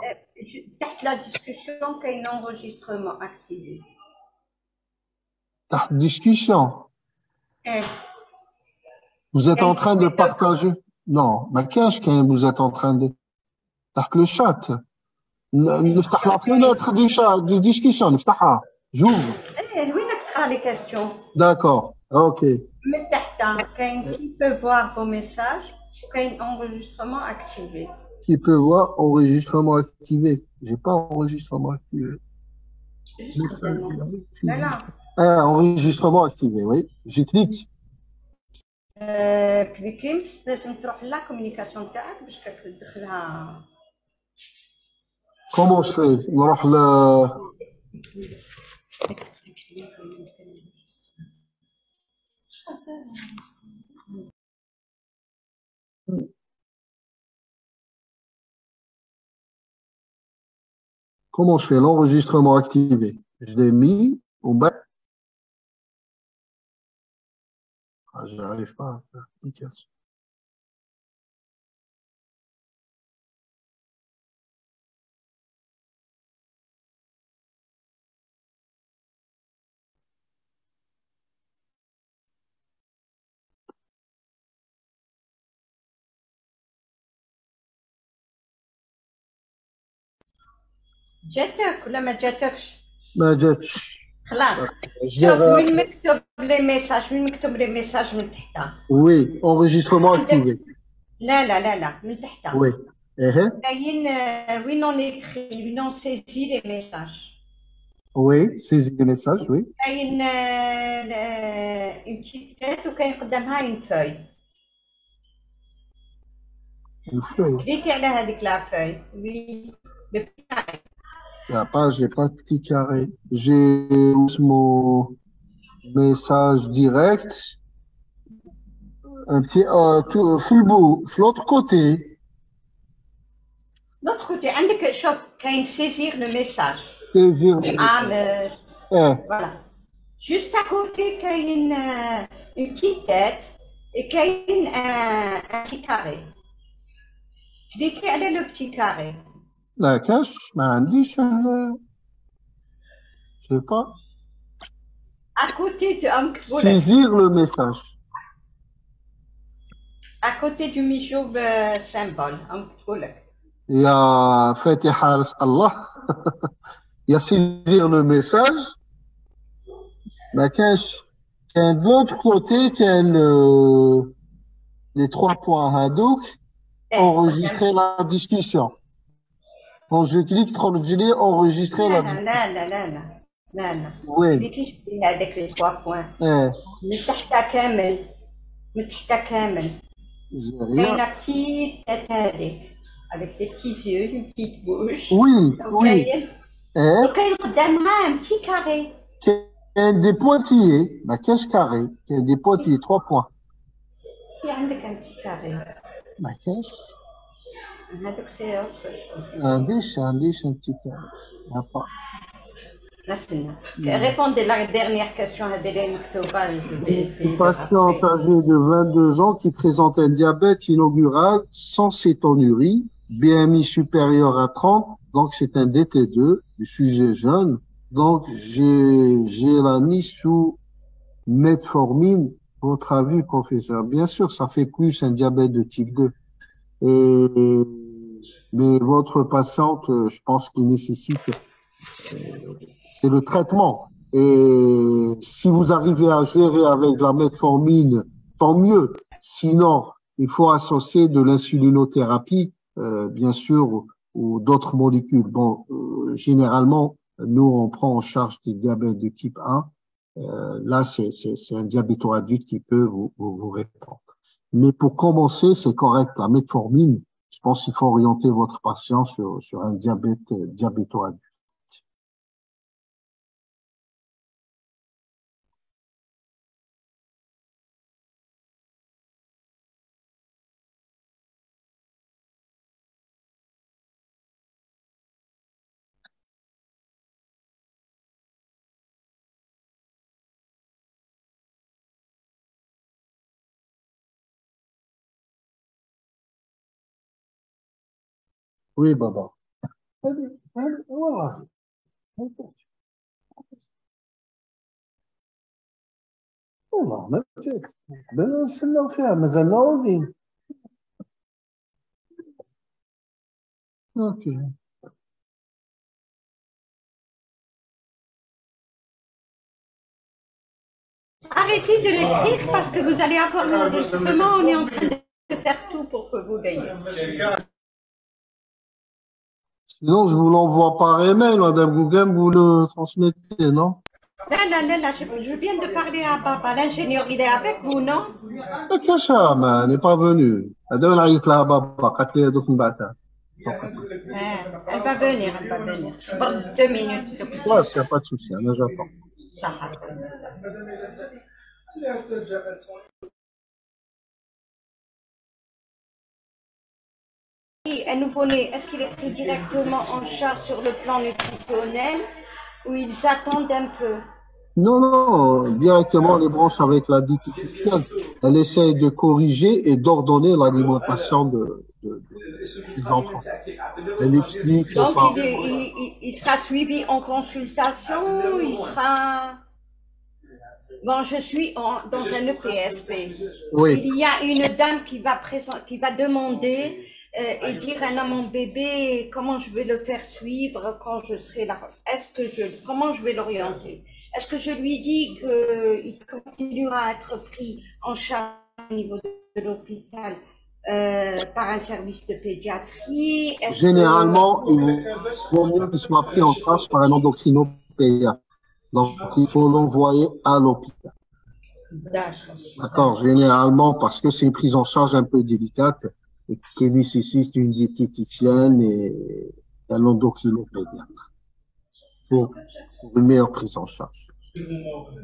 تحت la discussion كاين enregistrement activé. تحت discussion. Vous êtes en train de partager. Non, ما كاينش كاين vous êtes en train de تحت le chat. نفتح la fenêtre du chat de discussion نفتحها. J'ouvre. وينك تقرا les questions. D'accord. OK. من تحت كاين qui peut voir vos messages وكاين enregistrement activé. Qui peut voir enregistrement activé. J'ai pas enregistrement activé. Ah, enregistrement activé, oui. J'y clique. كليكي لازم تروح لا كومونيكاسيون تاعك باش تدخلها. Comment je fais? نروح Comment je fais l'enregistrement activé? Je l'ai mis au bas. Ah, j'arrive pas à faire l'application. جاتك ولا ما جاتكش؟ ما جاتش. خلاص شوف وين مكتوب لي ميساج، وين مكتوب لي ميساج من تحت. وي enregistrement activé. لا من تحت. وي كاين وين اون ايكري وين اون سيزي لي ميساج. وي سيزي لي ميساج وي. كاين اون بتيت تيت وكاين قدامها اون فوي. كليكي على هذيك لا فوي. وي لو بتاعي. J'ai pas de petit carré. J'ai mon message direct. Un petit, full beau, l'autre côté. L'autre côté, عندك شوف كاين saisir le message. Saisir. Voilà. Juste à côté, كاين une petite tête et كاين un petit carré. Cliquez على le petit carré. لا كاش ما عنديش je sais pas À côté de saisir le message. À côté du mijoub symbole, Il y a Fatiha Allah, il y a saisir le message. ما كاش كان de l'autre côté كان les 3 points هادوك enregistrer la discussion. Quand je clique je dis enregistrer la discussion. لا وين؟ كيفاش في هذاك لي 3 بوين ايه من تحتها كامل من تحتها كامل j'ai كاينه rien. بتيت تات هذيك avec des petits yeux une petite bouche Oui, oui. Eh, وكاين قدامها un petit carré كاين des pointillés, ما كاش carré, كاين des pointillés, 3 points. si عندك un petit carré ما كاش هذاك سي عنديش un petit carré. Y a pas. Répondez la dernière question à Délène Octobre. Une patiente âgée de 22 ans qui présente un diabète inaugural sans cétonurie, BMI supérieur à 30, donc c'est un DT2, du sujet jeune. Donc j'ai la mise sous metformine. Votre avis, professeur? Bien sûr, ça fait plus un diabète de type 2. Mais votre patiente, je pense qu'il nécessite c'est le traitement. Et si vous arrivez à gérer avec la metformine, tant mieux. Sinon, il faut associer de l'insulinothérapie, bien sûr, ou d'autres molécules. Bon, généralement, nous, on prend en charge des diabètes de type 1. Là, c'est un diabète adulte qui peut vous répondre. Mais pour commencer, c'est correct. La metformine, je pense qu'il faut orienter votre patient sur un diabète adulte. Oui, Baba. Voilà. والله ما فيك بنستناو فيها مازالنا واقفين. اوكي. Arrêtez de l'écrire parce que vous allez avoir l'enregistrement. On est en train de faire tout pour que vous l'ayez. Sinon, je vous l'envoie par email, Madame Gougen, vous le transmettez, non? Là, je viens de parler à Papa. L'ingénieur, il est avec vous, non? Kachama n'est pas venu. Elle va venir. 2 minutes. Ouais, il n'y a pas de souci, j'attends. Ça va. Un nouveau-né, est-ce qu'il est pris directement en charge sur le plan nutritionnel ou ils attendent un peu? Non, directement les branches avec la diététicienne. Elle essaye de corriger et d'ordonner l'alimentation des enfants. Elle explique. Donc il sera suivi en consultation, il sera... Bon, je suis dans un EPSP. Oui. Il y a une dame qui va demander et dire à mon bébé comment je vais le faire suivre quand je serai là. Comment je vais l'orienter? Est-ce que je lui dis qu'il continuera à être pris en charge au niveau de l'hôpital par un service de pédiatrie? Généralement, il vaut mieux qu'il soit pris en charge par un endocrinopédiatre. Donc, il faut l'envoyer à l'hôpital. D'accord, généralement, parce que c'est une prise en charge un peu délicate et qui nécessite une diététicienne et un endocrinopédiatre pour une meilleure prise en charge.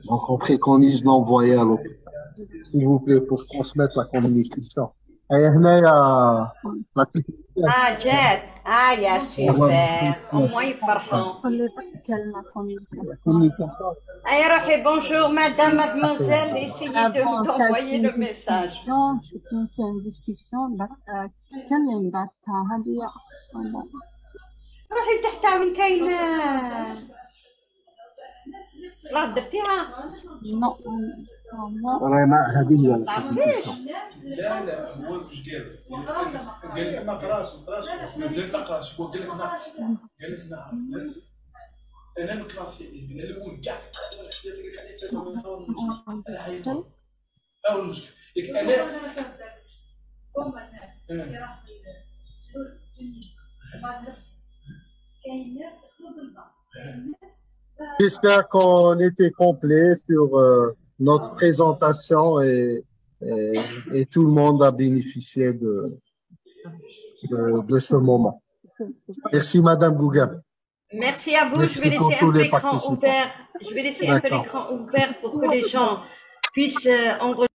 Donc, on préconise d'envoyer à l'hôpital. S'il vous plaît, pour transmettre la communication. جات يا سوبر au moins يفرحوا روحي bonjour madame mademoiselle essayez de m'envoyer le message روحي تحتها من كاين راه درتيها نو رانا هذه هي تعرفيش لا لا هو واش قال لك ما قراش مازال ما قراش هو قال لك نعرف قال لك نعرف الناس انا من كلاسي من الاول كاع انا حيطول اول المشكل ياك انا هما الناس اللي راح يسجلوا الجنين كاين ناس دخلوا بالبعض كاين ناس J'espère qu'on était complet sur notre présentation et tout le monde a bénéficié de ce moment. Merci Madame Gougam. merci à vous. Merci Je vais pour laisser tous un peu les l'écran participants. ouvert. Je vais laisser un peu D'accord. l'écran ouvert pour que les gens puissent enregistrer.